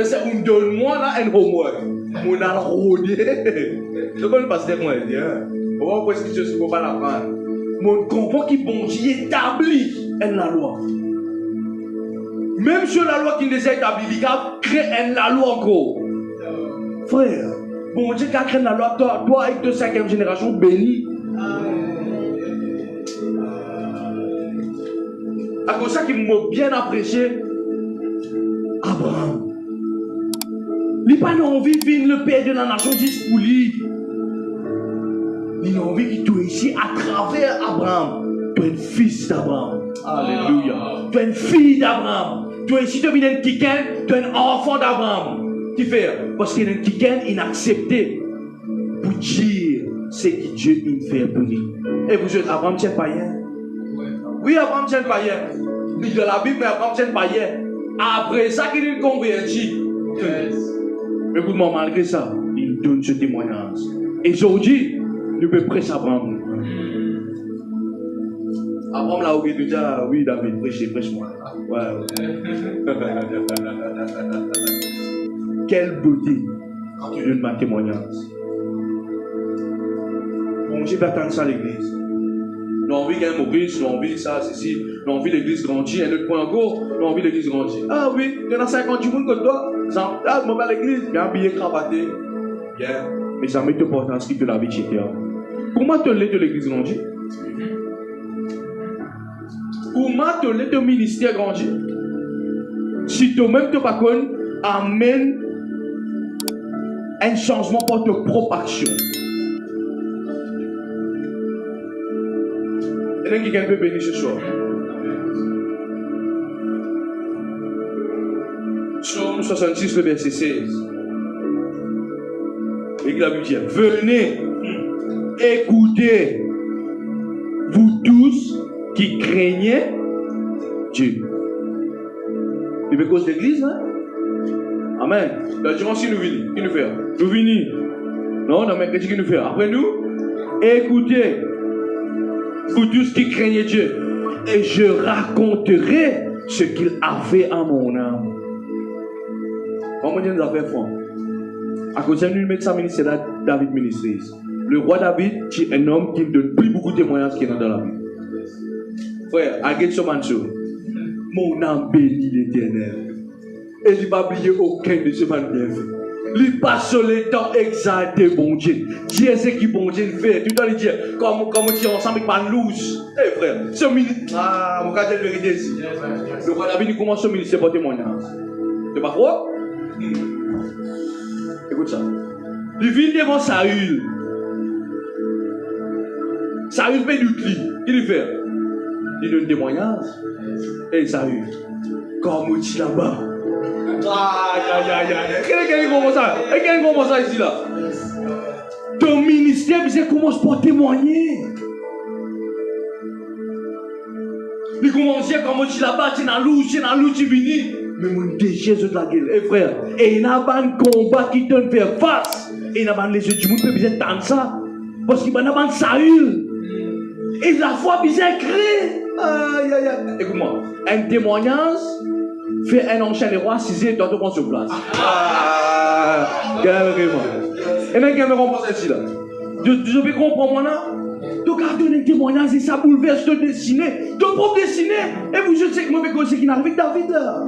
Speaker 3: C'est un donne-moi là, un homework. Mon a rodé. Je connais pasteur, moi, je dis, on va voir ce que je ne peux pas l'apprendre. Mon comprend qui bon Dieu établit la loi. Même sur la loi qui ne s'est établie, il a créé la loi encore. Frère. Bon Dieu qui a créé la loi, toi avec de 5e génération béni. À cause de ça qui m'a bien apprécié, Abraham. Il n'a pas envie de finir le père de la nation juste pour lui. Il a envie qu'il soit ici à travers Abraham. Tu es un fils d'Abraham. Alléluia. Tu es une fille d'Abraham. Tu es ici, tu es un kiken, tu es un enfant d'Abraham. Qui fait? Parce qu'il y a un kiken inaccepté pour dire ce que Dieu il fait pour lui. Et vous êtes Abraham tient païen? Oui, Abraham tient païen. Il de la Bible, mais Abraham tient païen. Après ça, qu'il est converti. Mais écoute-moi, malgré ça, il donne ce témoignage. Et aujourd'hui, nous peut prêcher Abraham. Abraham l'a oublié déjà, oui, David, prêche-moi. Ouais. Quelle beauté quand tu donnes ma témoignage. Bon Dieu va attendre ça à l'église. Nous avons envie qu'il y ait un Maurice, nous avons envie ça, ceci, nous avons envie l'église grandit, un autre point encore, nous avons envie l'église grandit. Ah oui, il y en a 50 du monde comme toi. Ah, je m'en vais à l'église, bien habillé, cravaté. Bien. Mais ça met de l'importance qui te la vie chez toi. Comment te l'est de l'église grandit? Comment te l'est de ministère grandit? Si toi-même te pas connu, amène un changement pour ta propre action. Et là, quelqu'un peut bénir ce soir. Psaume 66, le verset 16. Et la Bible dit, venez, écoutez, vous tous qui craignez Dieu. Et cause de l'église, hein? Amen. La dimanche, nous venons. Qui nous fait? Nous venons. Non, mais qu'est-ce qu'il nous fait? Après nous, écoutez, vous tous qui craignez Dieu, et je raconterai ce qu'il a fait à mon âme. Comment Dieu nous a fait fort? À cause de nous mettre sa ministère, David ministrise. Le roi David, c'est un homme qui ne donne plus beaucoup de témoignages qu'il y a dans la Bible. Frère, à Getsomancho, mon âme bénit l'Éternel. Et il ne va oublier aucun de ses bienfaits. Il passe sur les temps exalté, bon Dieu. Dieu c'est qui bon Dieu fait. Tu dois lui dire, comme on dit ensemble avec ma louche. Eh frère, ce ministère. Ah, mon cas de vérité ici. Le roi David, il commence ce ministère pour témoignage. Tu pas quoi? Écoute ça. Il vient devant Saül. Saül fait du cli. Il fait. Il donne témoignage. Et Saül, comme on dit là-bas. Quelqu'un commence ça. Quelqu'un commence ça ici là. Ton ministère, c'est commence pour témoigner. Il commence comme on dit là-bas, tu n'as louche, tu viens. Mais mon Dieu, Jésus de la gueule. Et frère, et il y a un combat qui te fait face. Et il y a les yeux du monde qui besoin d'entendre ça. Parce qu'il y a un Saül. Et la foi besoin créer. Aïe, aïe, aïe. Écoute-moi, un témoignage fait un enchaînement roi 6e doit te prendre sur place. Carrément. Et là, qui me comprend ceci là. Je vais comprendre moi là. Donc, à donner témoignage, et ça bouleverse de dessiner, de propre dessiner. Et vous, je sais que moi, je sais qu'il arrive avec David là.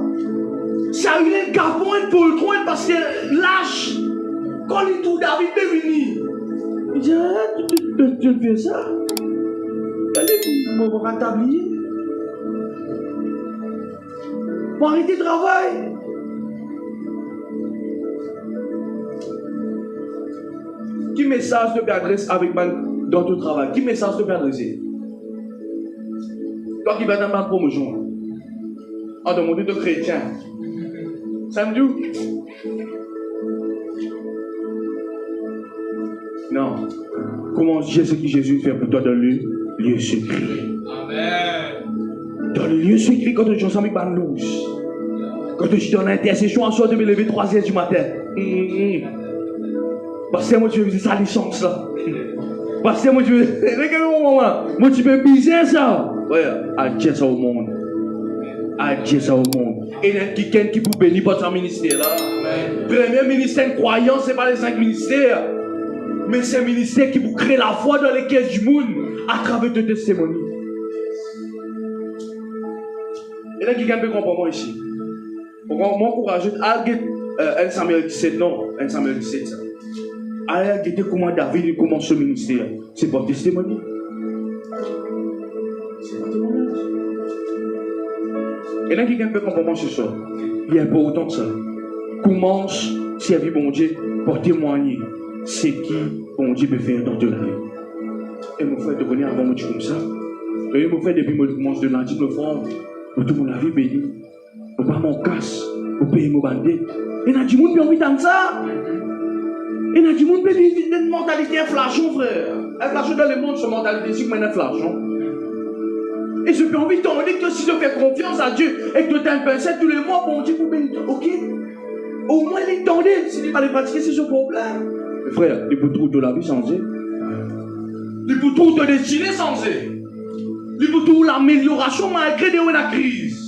Speaker 3: Ça, il est un capon, un poltron, parce que lâche. Quand il trouve David est venu. Il dit, tu fais ça. Allez, vous m'avez rétabli. Pour arrêter le travail. Qui message te adresse avec dans ton travail? Qui message te adresser? Toi qui vas dans ma promotion. En demandant de chrétien. Ça me dit? Non. Comment ce que Jésus fait pour toi dans le lieu secret? Amen. Dans le lieu secret, quand tu es ensemble avec Banlouche. Quand tu es en intercession, en soir de me lever 3h du matin. Parce que moi, tu veux sa licence là. Parce que moi, tu veux. Moi, tu veux biser ça. Ouais, adieu ça au monde. Adieu ça au monde. Et il y a quelqu'un qui peut bénir votre ministère là. Premier ministère croyant, ce n'est pas les 5 ministères. Mais c'est un ministère qui vous crée la foi dans les caisses du monde à travers de testimonies. Et là, quelqu'un peut comprendre moi ici. Mon courage, 1 Samuel 17, non, 1 Samuel 17, ça. Allez, comment David commence ce ministère. C'est pas testimony. C'est pas témoignage. Et là, quelqu'un peut comprendre moi ce soir. Il est important ça. Commence servir bon Dieu pour témoigner. C'est qui bon Dieu peut faire dans de la vie. Et mon frère, de venir avant moi comme ça. Et mon frère, depuis que je commence de lundi, me fond, pour tout mon vie béni. Pour pas mon casse, pour payer mon bandé. Et il y a du monde qui a envie de ça. Et il y a du monde qui a une mentalité inflation, frère. Inflation dans le monde, c'est une mentalité c'est comme une inflation. Et je peux envie de t'en dire que si je fais confiance à Dieu et que tu as un pincet tous les mois, bon Dieu pour bénir. Ok? Au moins, il t'endait. S'il n'est pas les pratiquer, c'est ce problème. Frère, il peut tout de la vie changer. Il peut tout te destiner changer. Il peut tout l'amélioration malgré la crise.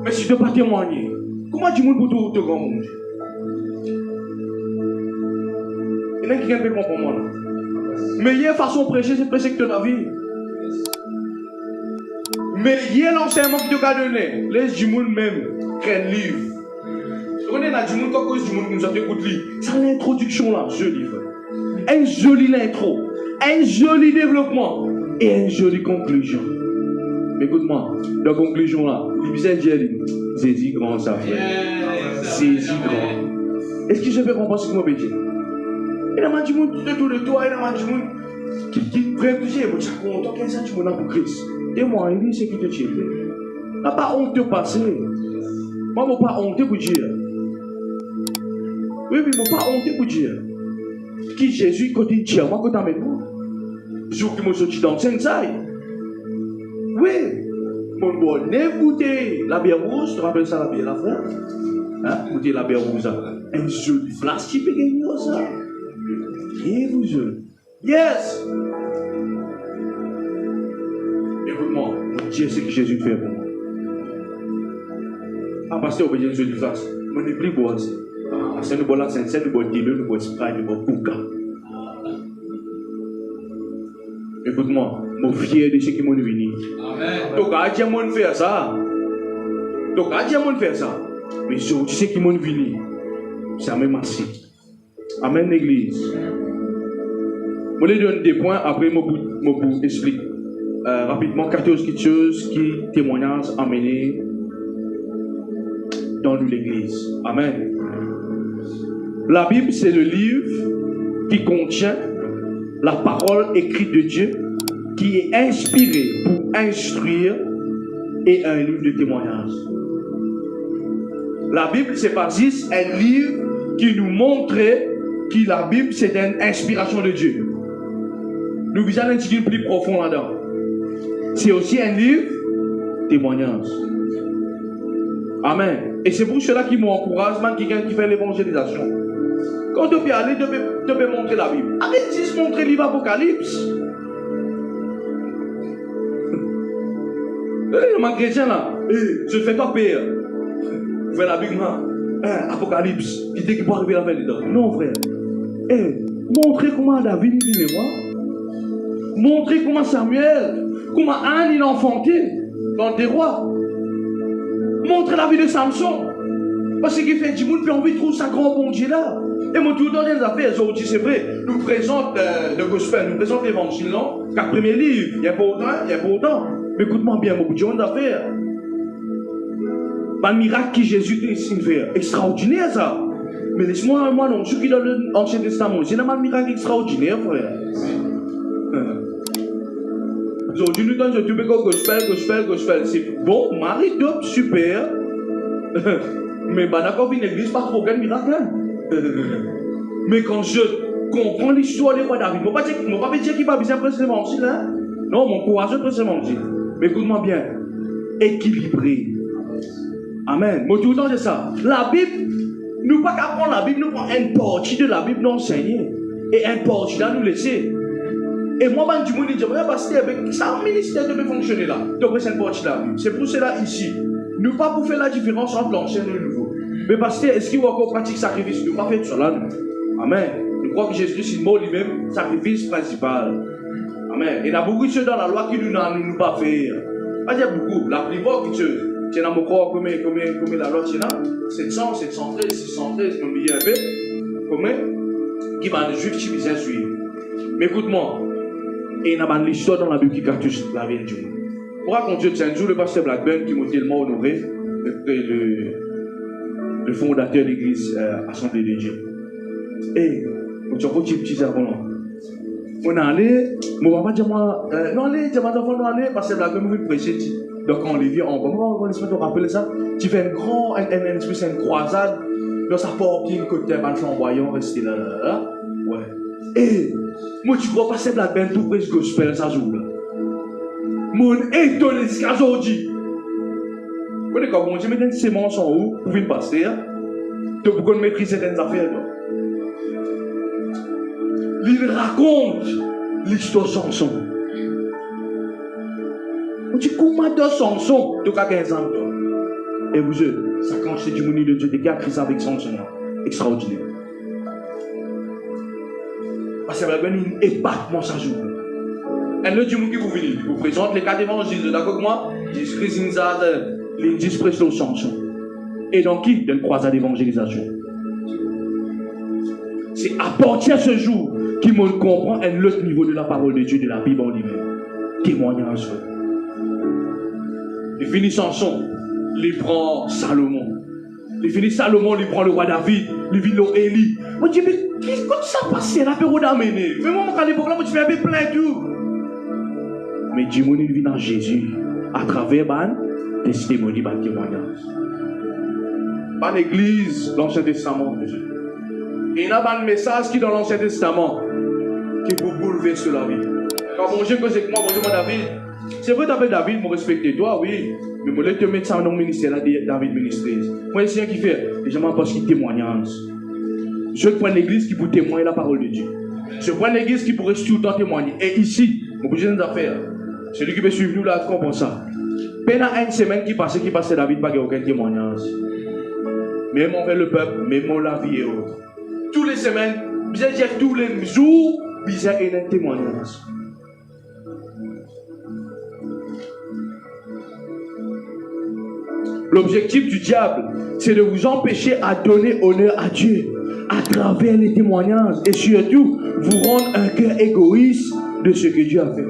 Speaker 3: Mais si tu ne peux pas témoigner, comment tu peux tout te grand monde? Il y a quelqu'un qui peut comprendre moi. Meilleure façon de prêcher, c'est de prêcher que de la vie. Mais il y a l'enseignement qui te a donné. Les gens même craignent livre. Tu connais la du monde quand cause du monde comme ça t'écoute lui. C'est l'introduction là, joli frère. Un joli intro, un joli développement et une jolie conclusion. Écoute-moi, la conclusion là, c'est dit grand ça frère. C'est dit grand. Est-ce que je vais comprendre ce que moi veux dire? Il y a du monde autour de toi, il y a du monde qui prend plusieurs, mais tu as content qu'un ça tu m'en as pour Christ. Et moi, il dit c'est qui te tire. N'a pas honte de passer. Moi, je n'ai pas honte pour dire. Oui, mais je n'ai pas honte pour dire. Qui Jésus, quand il tire, moi, quand il avec moi. Jour que je suis sorti dans le Saint-Saï. Oui. Mon bonnet, goûter la bière rouge, tu te rappelles ça, la bière, la frère? Hein? Goûter la bière rouge, un joli flash qui peut gagner ça. Et vous, yes! Écoute-moi, Dieu sait que Jésus fait pour moi. Ah, parce que vous voyez, je dis face. Je n'ai plus boire. Ah, c'est une bonne là, c'est une bonne dealer, une bonne spray, une bonne pouka. Écoute-moi, je suis fier de ce qui m'ont venu. Donc, à Dieu, mon faire ça. Donc, à Dieu, mon faire ça. Mais je sais qui m'ont venu. C'est même assez. Amen, l'église. Je vais donner des points, après, je vous explique rapidement 14 choses qui témoignent amenés dans l'église. Amen. La Bible, c'est le livre qui contient la parole écrite de Dieu, qui est inspiré pour instruire et un livre de témoignage. La Bible, c'est pas juste un livre qui nous montre que la Bible, c'est une inspiration de Dieu. Nous visons un petit plus profond là-dedans. C'est aussi un livre témoignage. Amen. Et c'est pour cela qui m'encourage, même quelqu'un qui fait l'évangélisation. Quand tu peux aller, tu peux montrer la Bible. Arrête juste montrer le livre Apocalypse. Ma chrétien là, je ne fais pas pire. Vous faites la Bible, Apocalypse, qui dit qu'il peut arriver à la fin des temps. Non, frère. Montrez comment David il est mort. Montrez comment Samuel, comment Anne il a enfanté dans des rois. Montrez la vie de Samson. Parce qu'il fait du monde, puis on veut trouver ça grand bon Dieu là. Et moi, tout le temps, des affaires, aujourd'hui, c'est vrai, nous présente le gospel, nous présente l'évangile, non? Car premier livre, il y a pas autant. Mais écoute-moi bien, mon Dieu, on a affaires. Pas le miracle que Jésus a fait. Extraordinaire, ça. Mais laisse-moi, moi, non, ceux qui dans l'Ancien Testament, c'est un miracle extraordinaire, frère. Aujourd'hui, nous donnons du gospel. C'est bon, Marie, top, super. Mais d'accord, une église, pas trop aucun miracle. Mais quand je comprends l'histoire des rois David, je ne vais pas dire qu'il va bien précisément aussi, là. Non, mon courage précisément aussi. Mais écoute-moi bien. Équilibré. Amen. Moi, tout le temps, c'est ça. La Bible, nous pas qu'à prendre la Bible, nous prenons une partie de la Bible nous enseigner. Et une partie là nous laisser. Et moi, du monde, je dis, parce que ça, un ministère devait fonctionner là. Donc, c'est une partie de la Bible. C'est pour cela ici. Nous pas pour faire la différence entre l'ancien et le nouveau. Mais parce que, est-ce qu'il va encore pratiquer sacrifice? Nous pas fait cela. Amen. Nous croyons que Jésus-Christ, c'est mot lui-même, sacrifice principal. Amen. Et il y a beaucoup de choses dans la loi qui nous n'ont pas fait. Pas dire beaucoup. La plupart des choses. C'est dans mon corps, comme la loi, c'est là. 700, 713, 613, comme il y avait. Comment? Qui va nous juger, qui va nous suivre. Mais écoute-moi. Et il y a une histoire dans la Bible qui cartouche la vie de Dieu. Pour raconter un jour, le pasteur Blackburn, qui m'a tellement honoré, le fondateur de l'église Assemblée de Dieu. Et, on tient un petit avant. On est allé, mon papa dit moi, non, allez, dis-moi, on est allé, parce que Blackburn m'a prêché. Donc, on les vit en comment, on te rappeler ça? Tu fais une croisade, dans sa porte, une côté, un flamboyant, rester là. Ouais. Et, moi, tu crois pas, c'est Blackburn tout près gospel, ça joue là. Mon étonné jusqu'à aujourd'hui. Vous voyez, quand on dit, mais ces mensonges en haut, pour venir passer, tu peux maîtriser certaines affaires. Il raconte l'histoire de Samson. On dit, comment de Samson, tu as 15 ans. Et vous êtes, ça quand c'est du monde de Dieu, qui a créé ça avec Samson. Extraordinaire. Parce que la bonne épatement ça joue. Et le Dieu qui vous venez, vous présente les 4 évangiles, d'accord avec moi? Jésus-Christ nous a les 10 pressions Samson. Et donc qui? De la croisade d'évangélisation. C'est à partir de ce jour qu'il me comprend un autre niveau de la parole de Dieu, de la Bible en lui-même. Témoignage. Il finit Samson, il prend Salomon. Il finit Salomon, il prend le roi David, il vit Élie. Moi je dis, mais qu'est-ce que ça passe là, pour d'amener? Mais moi, à l'époque là, moi je fais un peu plein tout. Mais Dieu, il vit dans Jésus, à travers le testimony, le témoignage. Par l'église, l'Ancien Testament. Et il y a un message qui est dans l'Ancien Testament qui vous bouleverse la vie. Quand mon Dieu, que c'est que moi, bonjour David. C'est vrai, David, moi respecte toi, oui. Mais moi, je te mettre ça dans le ministère, là, David ministère. Moi, c'est un qui fait, et je m'en passe qui témoignage. Je prends l'église qui pour témoigner la parole de Dieu. Je prends l'église qui pourrait tout le temps témoigner. Et ici, mon projet d'affaires, celui qui peut suivre nous là, comprend ça. Pendant une semaine qui passait David, pas aucun témoignage. Même envers le peuple, même en la vie et autres. Toutes les semaines, bien dire tous les jours, bien un témoignage. L'objectif du diable, c'est de vous empêcher à donner honneur à Dieu à travers les témoignages et surtout vous rendre un cœur égoïste de ce que Dieu a fait.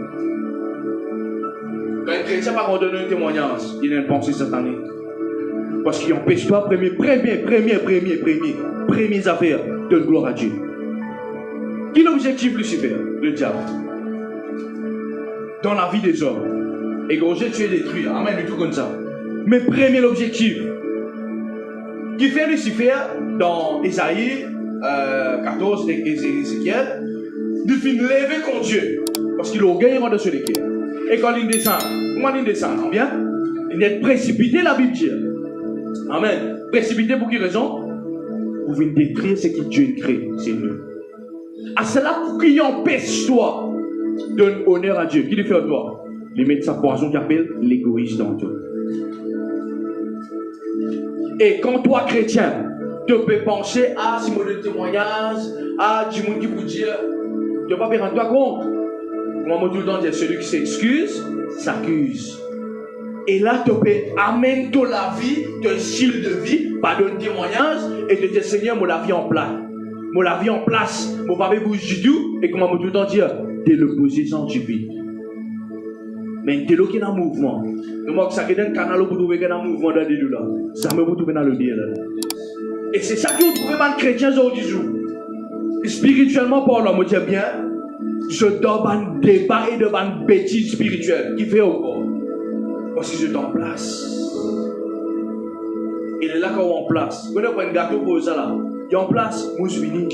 Speaker 3: Quand un chrétien va redonner un témoignage, il a une pensée satanique. Parce qu'il empêche toi, premières affaires, de gloire à Dieu. Quel est l'objectif, Lucifer, le diable? Dans la vie des hommes. Égorger, tuer, détruire. Amen, du tout comme ça. Mais premier objectif, qui fait Lucifer dans Isaïe 14 et Ézéchiel, de finir lever contre Dieu. Parce qu'il a gagné de sur l'équipe. Et quand il descend, comment il descend? Bien? Il est précipité, la Bible dit. Amen. Précipité pour quelle raison? Pour venir détruire ce que Dieu crée. C'est nous. À cela pour qu'il empêche toi de donner honneur à Dieu. Qui le fait à toi? Il met sa poison qui appelle l'égoïsme dans toi. Et quand toi, chrétien, tu peux penser à si de témoignage, à du monde qui vous dire, tu ne vas pas rendre compte. Moi, tout le temps, dire celui qui s'excuse, s'accuse. Et là, tu peux amener toute la vie, ton style de vie, par un témoignage, et te dire, Seigneur, moi la vie en place. Moi la vie en place. Moi pas bouger du tout. Et comment tout le temps dire, t'es l'opposition du vide. Mais t'es là qui est dans le mouvement. Et moi, ça qui est un canal pour trouver un mouvement dans le là. Ça me retrouve dans le lien là. Et c'est ça qu'on trouve dans le chrétien aujourd'hui. Spirituellement parlant, moi je dis bien, je dois un débat et de une bêtise spirituelle qui fait encore. Parce que je t'en place. Il est là quand on en place. Quand on prend un gâteau pour ça là, il est en place, mousse fini.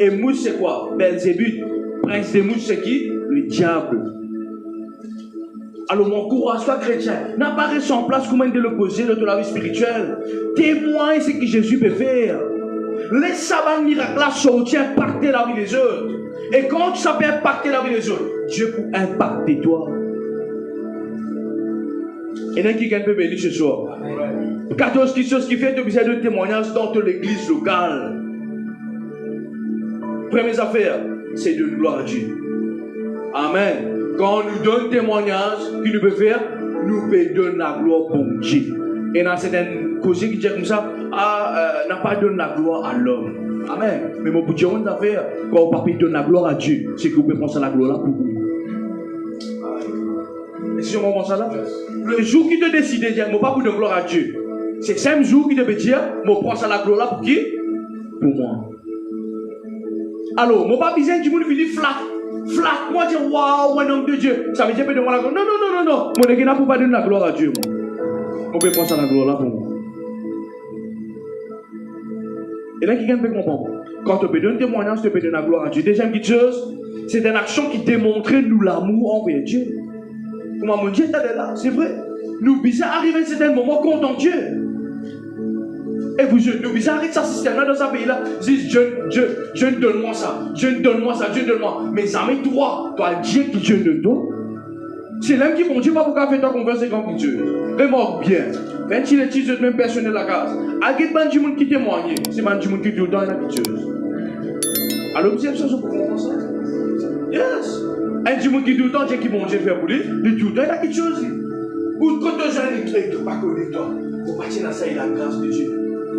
Speaker 3: Et mousse c'est quoi? Belzébuth. Prince des mouches c'est qui? Le diable. Alors mon courage, soit chrétien, n'apparaît en place comment de l'opposer de la vie spirituelle. Témoigne ce que Jésus peut faire. Laisse ça va miracle là sortir, impacter la vie des autres. Et quand ça peut impacter la vie des autres, Dieu peut impacter toi. Et là qui peut bénir ce soir. 14 choses qui fait de besoin de témoignages dans l'église locale. Première affaire, c'est de gloire à Dieu. Amen. Quand on nous donne témoignage, qui nous peut faire, nous peut donner la gloire pour Dieu. Et dans certaines causes qui disent comme ça, n'a pas donné la gloire à l'homme. Amen. Mais mon petit on d'affaires, quand on papa donne la gloire à Dieu, c'est que vous pouvez penser à la gloire là pour vous. Et si on pense à là, le jour qui te décide de dire, mon papa donne gloire à Dieu, c'est le même jour qui te veut dire, mon pense à la gloire là pour qui? Pour moi. Alors, mon papa besoin du monde qui dit flat. Flat, moi je dis waouh, un homme de Dieu. Ça veut dire que je peux donner la gloire. Non, non, non, non, non. Moi, je ne peux pas donner la gloire à Dieu. On peut penser à la gloire là pour moi. Et là, quelqu'un peut comprendre. Quand tu peux donner un témoignage, tu peux donner la gloire à Dieu. Deuxième petite chose, c'est une action qui démontre nous l'amour envers Dieu. Comment mon Dieu est là, c'est vrai. Nous bisons arriver à un certain moment contre Dieu. Et vous, nous bisons arrêter ce système-là dans ce pays-là. Dis, Dieu donne-moi ça. Dieu donne-moi ça. Dieu donne-moi. Mais ça met toi Dieu qui Dieu ne donne. C'est l'homme qui bon Dieu, pas pourquoi faire ta converser comme Dieu. Vraiment bien. Quand il est de même personnel la case. Avec du monde qui témoigne, c'est du monde qui tout le temps est habitueuse. Alors, vous avez ça pour comprendre ça? Yes. Un du monde qui tout le temps, Dieu qui bon Dieu fait pour lui, il tout le temps est habitueuse. Ou quand tu as un truc, tu pas connu toi. Faut partir dans ça, il a la grâce de Dieu.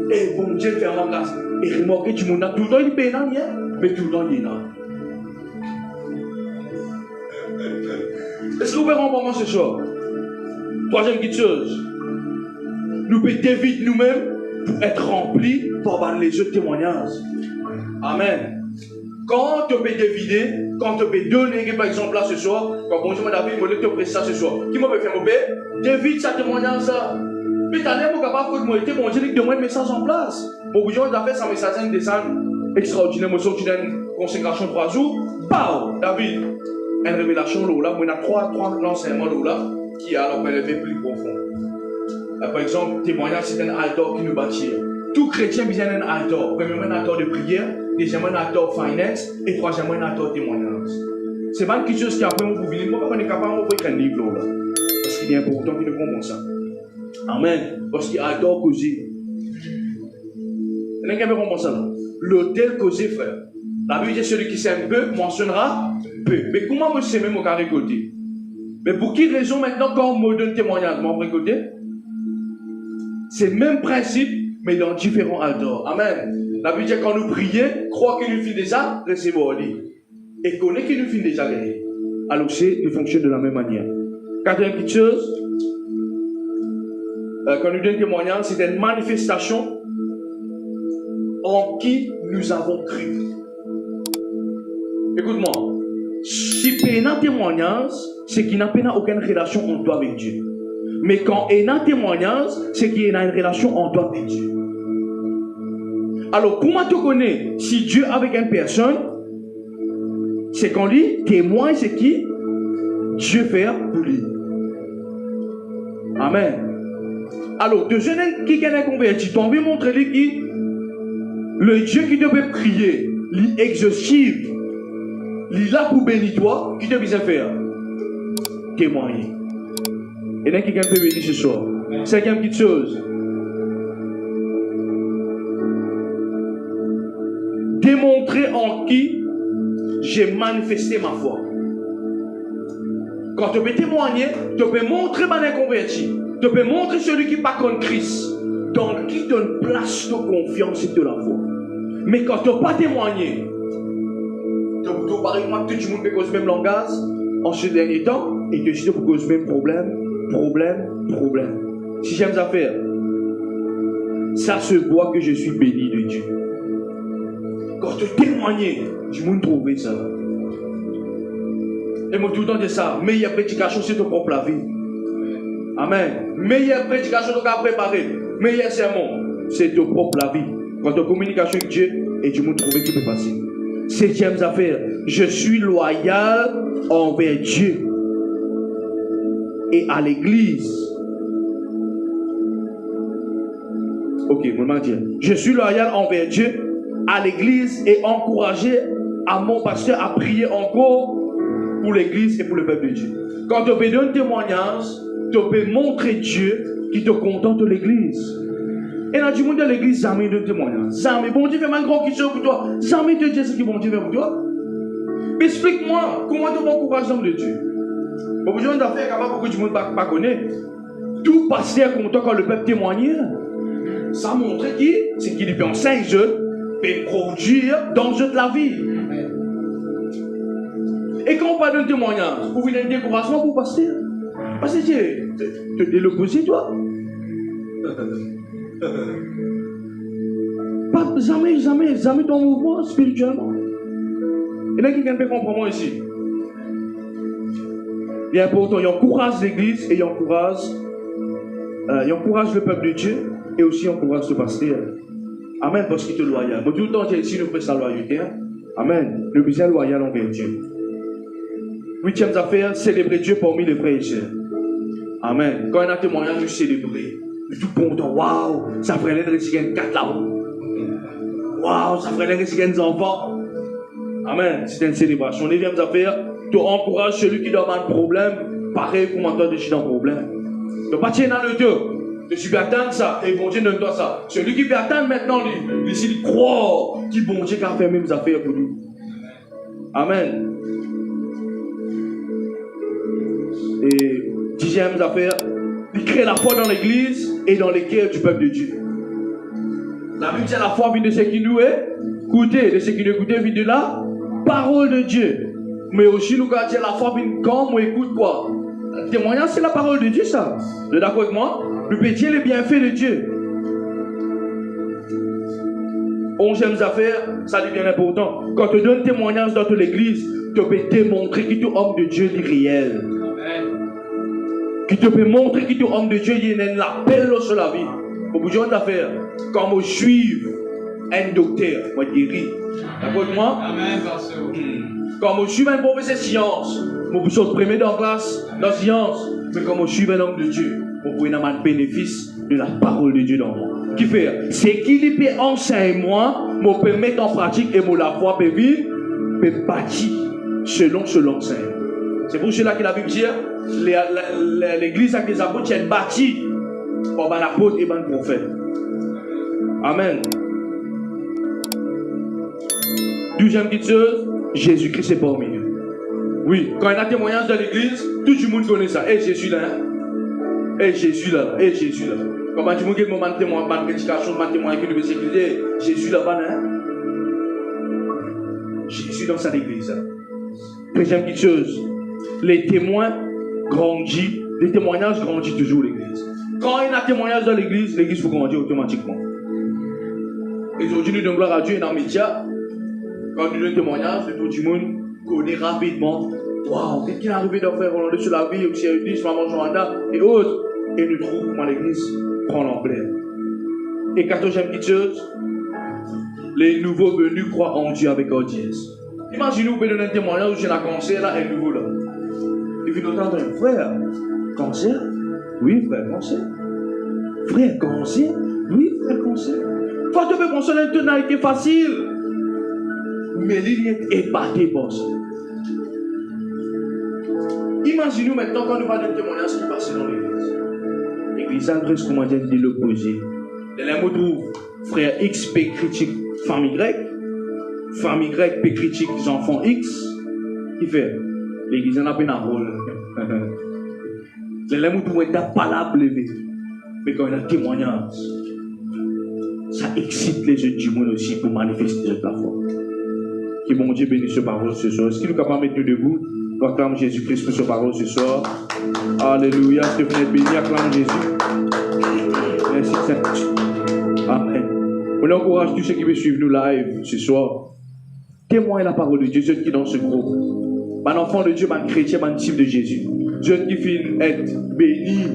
Speaker 3: Et bon Dieu fait en grâce. Et remarquez, du monde tout le temps il paye dans rien, mais tout le temps il est là. Est-ce que vous verrez en moment ce soir? Troisième petite chose. Nous pouvons éviter nous-mêmes pour être remplis par les autres témoignages. Amen. Quand tu peux éviter, quand tu peux donner, par exemple, là ce soir, quand bon Dieu m'a dit, je vais te prêter ça ce soir. Qui m'a fait mon père? Évite ça témoignage ça. Mais tu as l'air capable de me bon Dieu qui donne un message en place. Beaucoup de gens ont fait ça message un dessin extraordinaire. Moi, sorti d'une consécration 3 jours. Pow! David. Une révélation là, il y a trois enseignements là qui a alors élevé plus profond. Par exemple, témoignage, c'est un altar qui nous bâtit. Tout chrétien besoin d'un altar. Premièrement, un altar de prière, deuxièmement, un altar finance, et troisièmement, un altar témoignage. C'est pas quelque chose qui après on vous venir, pourquoi on est capable de faire un livre là. Parce qu'il est important qu'il nous comprenne ça. Amen. Parce qu'il y a un altar causé. Quelqu'un peut comprendre ça là. L'autel causé, frère. La Bible dit celui qui sème peu mentionnera peu. Mais comment me s'aimer mon carré côté? Mais pour quelle raison maintenant quand on me donne témoignage, mon vrai côté? C'est le même principe, mais dans différents altars. Amen. La Bible dit quand nous prions, crois qu'il nous finit déjà, recevons. Et connaît qu'il nous finit déjà gagné. Alors c'est, il fonctionne de la même manière. Quatrième petite chose, quand nous donne témoignage, c'est une manifestation en qui nous avons cru. Écoute-moi, si il y a un témoignage, c'est qu'il n'a pas aucune relation en toi avec Dieu. Mais quand il y a un témoignage, c'est qu'il y a une relation en toi avec Dieu. Alors, comment tu connais si Dieu est avec une personne? C'est qu'on lui témoigne, c'est qui? Dieu fait pour lui. Amen. Alors, de jeunes qui est converti, tu as envie de montrer lui qui? Le Dieu qui te peut prier, l'exhaustif. Il est là pour bénir toi, qui te besoin faire? Témoigner. Et là, quelqu'un peut bénir ce soir. Cinquième petite chose. démontrer en qui j'ai manifesté ma foi. Quand tu peux témoigner, tu peux montrer mon inconverti. Tu peux montrer celui qui n'est pas contre Christ. Donc, qui donne place de confiance et de la foi. Mais quand tu n'as pas témoigné, tu peux parler de tout le monde peut causer le même langage en ce dernier temps et que tu peux causer le même problème. Si j'aime ça faire, ça se voit que je suis béni de Dieu. Quand tu témoignes, tu peux trouver ça. Et moi tout le temps de ça, meilleure prédication c'est ton propre la vie. Amen. Meilleure prédication que tu as préparé, meilleur sermon, c'est ton propre la vie. Quand tu as communication avec Dieu, et tu peux trouver qui peut passer. 7e affaire, je suis loyal envers Dieu et à l'église. Ok, vous m'en dire. Je suis loyal envers Dieu, à l'église et encouragé à mon pasteur à prier encore pour l'église et pour le peuple de Dieu. Quand tu peux donner un témoignage, tu peux montrer Dieu qui te contente de l'église. Et dans le monde de l'église, jamais de témoignage. Jamais. Bon Dieu fait mal grand question pour toi. Jamais te dire ce que bon Dieu fait pour toi. Explique-moi comment tu m'encourages dans le Dieu. Bon, vous avez d'affaires capable pour que du monde ne pas connaître. Tout pasteur content quand le peuple témoigne. Ça montre qui c'est qu'il peut enseigner et produire dans la vie. Et quand on parle de témoignage, vous voulez un découragement pour pasteur. Parce que tu es l'opposé, toi. Pas jamais ton mouvement spirituellement. Et là, quelqu'un peut comprendre ici. Il est important, il encourage l'église et il encourage le peuple de Dieu et aussi il encourage le pasteur. Amen, parce qu'il est loyal. Mais tout le temps, ici, nous faisons sa loyauté. Amen. Le besoin loyal envers Dieu. 8e affaire, célébrer Dieu parmi les frères et sœurs. Amen. Quand on a un témoignage, nous célébrer. Tout bon temps, waouh, ça ferait l'air de réciter 4 là-haut. Waouh, ça ferait l'air de réciter des enfants. Amen. C'est une célébration. 9e affaire, tu encourages celui qui doit avoir un problème, pareil comme toi, tu es dans un problème. Tu ne pas tirer dans le deux. Tu peux attendre ça, et bon Dieu donne-toi ça. Celui qui peut attendre maintenant, il croit qu'il bon Dieu qui a fait même des affaires pour lui. Amen. Et 10e affaire, il crée la foi dans l'église et dans les cœurs du peuple de Dieu. La Bible dit la foi vient de ce qui nous est écouté, de ce qui nous écoute vient de la parole de Dieu. Mais aussi, nous quand la foi vient quand on écoute quoi? Le témoignage, c'est la parole de Dieu, ça. Vous êtes d'accord avec moi? Nous pétier les bienfaits de Dieu. 11e affaire, ça devient important. Quand tu donnes témoignage dans l'église, tu peux démontrer que tu es homme de Dieu réel. Qui te peut montrer que tu es homme de Dieu, il y a un appel sur la vie. Pour vous dire d'affaires, quand je suis un docteur, moi guéri. D'accord avec moi?
Speaker 4: Amen, pasteur.
Speaker 3: Quand je suis un professeur de science, je suis premier dans la classe, dans la science. Mais quand je suis un homme de Dieu, je peux avoir le bénéfice de la parole de Dieu dans moi. Qui fait? C'est qu'il peut enseigner moi, je peux mettre en pratique et la foi peut vivre, peut bâtir selon ce l'enseigne. C'est pour cela que la Bible dit l'église avec les apôtres est bâtie par l'apôtre et par le prophète. Amen. 12e petite chose, Jésus-Christ est parmi nous. Oui, quand il y a un témoignage dans l'église, tout le monde connaît ça. Et Jésus là, et Jésus là, et Jésus là. Quand tout le monde qui est moment de témoignage, de prédication, de témoignage qui devait sécuriser, Jésus là-bas, Jésus dans sa église. 13e petite chose, les témoins grandissent, les témoignages grandissent toujours l'église. Quand il y a un témoignage dans l'église, l'église faut grandir automatiquement. Et aujourd'hui, nous donnons gloire à Dieu et dans les médias. Quand nous donnons un témoignage, tout le monde connaît rapidement. Waouh, qu'est-ce qui est arrivé d'en faire on sur la vie, au CRD, Maman Johanna et autres. Et nous trouvons comment l'église prend l'ampleur. Et 14e petite chose, les nouveaux venus croient en Dieu avec audience. Imaginez, vous pouvez donner un témoignage où j'ai un cancer là, et nouveau là. Et puis d'autant un frère, cancer? Oui, frère, cancer. Frère, cancer? Oui, frère, cancer. Toi, tu peux penser à une tonalité facile. Mais l'île est épaté par ça. Imaginez maintenant quand nous parlons de témoignage qui passe dans l'église. L'église adresse comment dire de l'opposé. De la mot trouve frère XP critique famille grecque. famille Y peut critiquer les enfants X, qui fait l'église en a peine un rôle. Les gens qui ont pas la lever, mais quand il y a un témoignage, ça excite les yeux du monde aussi pour manifester la foi. Que bon Dieu bénisse ce parole ce soir. Est-ce qu'il est capable de mettre nous debout? Acclame Jésus-Christ pour ce parole ce soir. Alléluia. Si vous êtes béni, acclame Jésus. Merci Saint. Amen. On encourage tous ceux qui veulent suivre nous live ce soir. Témoignez la parole de Dieu, ceux qui sont dans ce groupe. Un enfant de Dieu, un chrétien, un disciple de Jésus. Dieu qui finit être béni.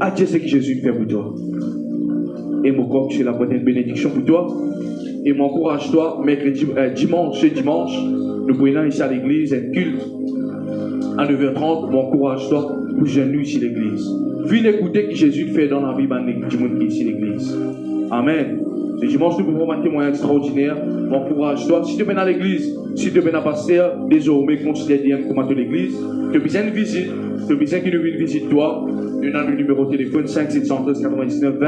Speaker 3: À Dieu ce que Jésus fait pour toi. Et mon corps, c'est la bonne bénédiction pour toi. Et m'encourage toi, mercredi, dimanche, nous prenons ici à l'église un culte à 9h30. M'encourage toi pour jeûner ici à l'église. Viens écouter ce que Jésus fait dans la vie du monde qui est ici à l'église. Amen. Ce dimanche, nous pouvons un témoignage extraordinaire. M'encourage toi. Si tu viens à l'église, si tu viens à pasteur, désormais considère DM comme à l'église. Tu as besoin de visite. Tu as besoin qu'il nous visite toi. Nous avons le numéro de téléphone 5 713 99 20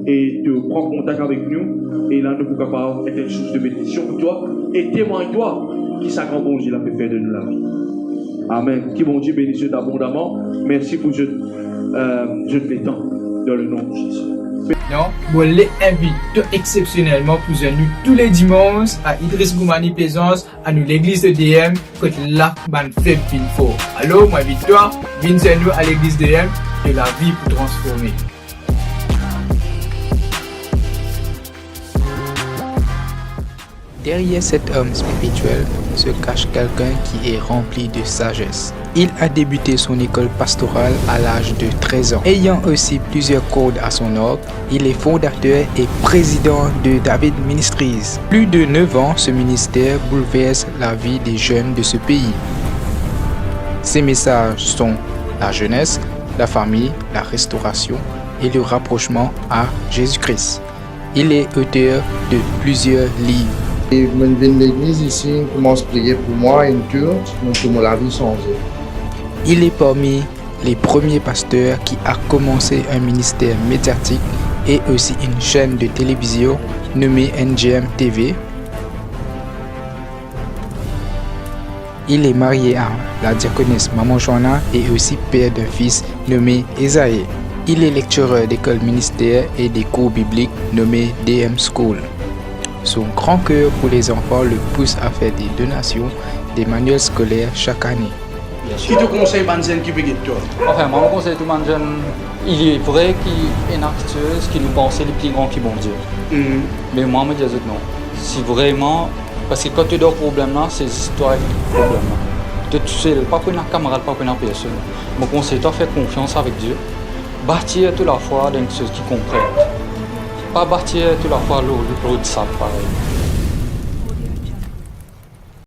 Speaker 3: et tu prends contact avec nous et là nous pouvons capables être une source de bénédiction pour toi et témoigne-toi qui ça grand bon Dieu l'a fait de nous la vie. Amen. Qui bon Dieu bénisse abondamment. Merci pour je te l'étends dans le nom de Jésus.
Speaker 1: Non, bon, les invite exceptionnellement pour nous tous les dimanches à Idriss Goumani Plaisance, à nous l'église de DM, côté là, ban fait fin fort. Alors, moi, Victoire, viens nous à l'église de DM, de la vie pour transformer. Derrière cet homme spirituel se cache quelqu'un qui est rempli de sagesse. Il a débuté son école pastorale à l'âge de 13 ans. Ayant aussi plusieurs cordes à son arc, il est fondateur et président de David Ministries. Plus de 9 ans, ce ministère bouleverse la vie des jeunes de ce pays. Ses messages sont la jeunesse, la famille, la restauration et le rapprochement à Jésus-Christ. Il est auteur de plusieurs livres.
Speaker 2: Et je viens de l'église ici, je commence à prier pour moi, une tour, pour la vie changée.
Speaker 1: Il est parmi les premiers pasteurs qui a commencé un ministère médiatique et aussi une chaîne de télévision nommée NGM TV. Il est marié à la diaconesse Maman Joanna et aussi père d'un fils nommé Esaïe. Il est lectureur d'école ministère et des cours bibliques nommé DM School. Son grand cœur pour les enfants le pousse à faire des donations des manuels scolaires chaque année.
Speaker 5: Qui te conseille Banzen qui peut guider toi?
Speaker 4: Enfin, moi, je conseille tout le monde, il est vrai qu'il est une artiste qui nous pense les plus grands qui bon Dieu. Mais moi, je me dis non. Si vraiment, parce que quand tu as des problèmes là, c'est histoire avec des problèmes là. Tu sais, pas pour une camarade, pas pour une personne. Mon conseil, toi, faire confiance avec Dieu. Bâtir toute la foi dans une chose qui comprenne. Pas bâtir toute la foi l'autre ça pareil.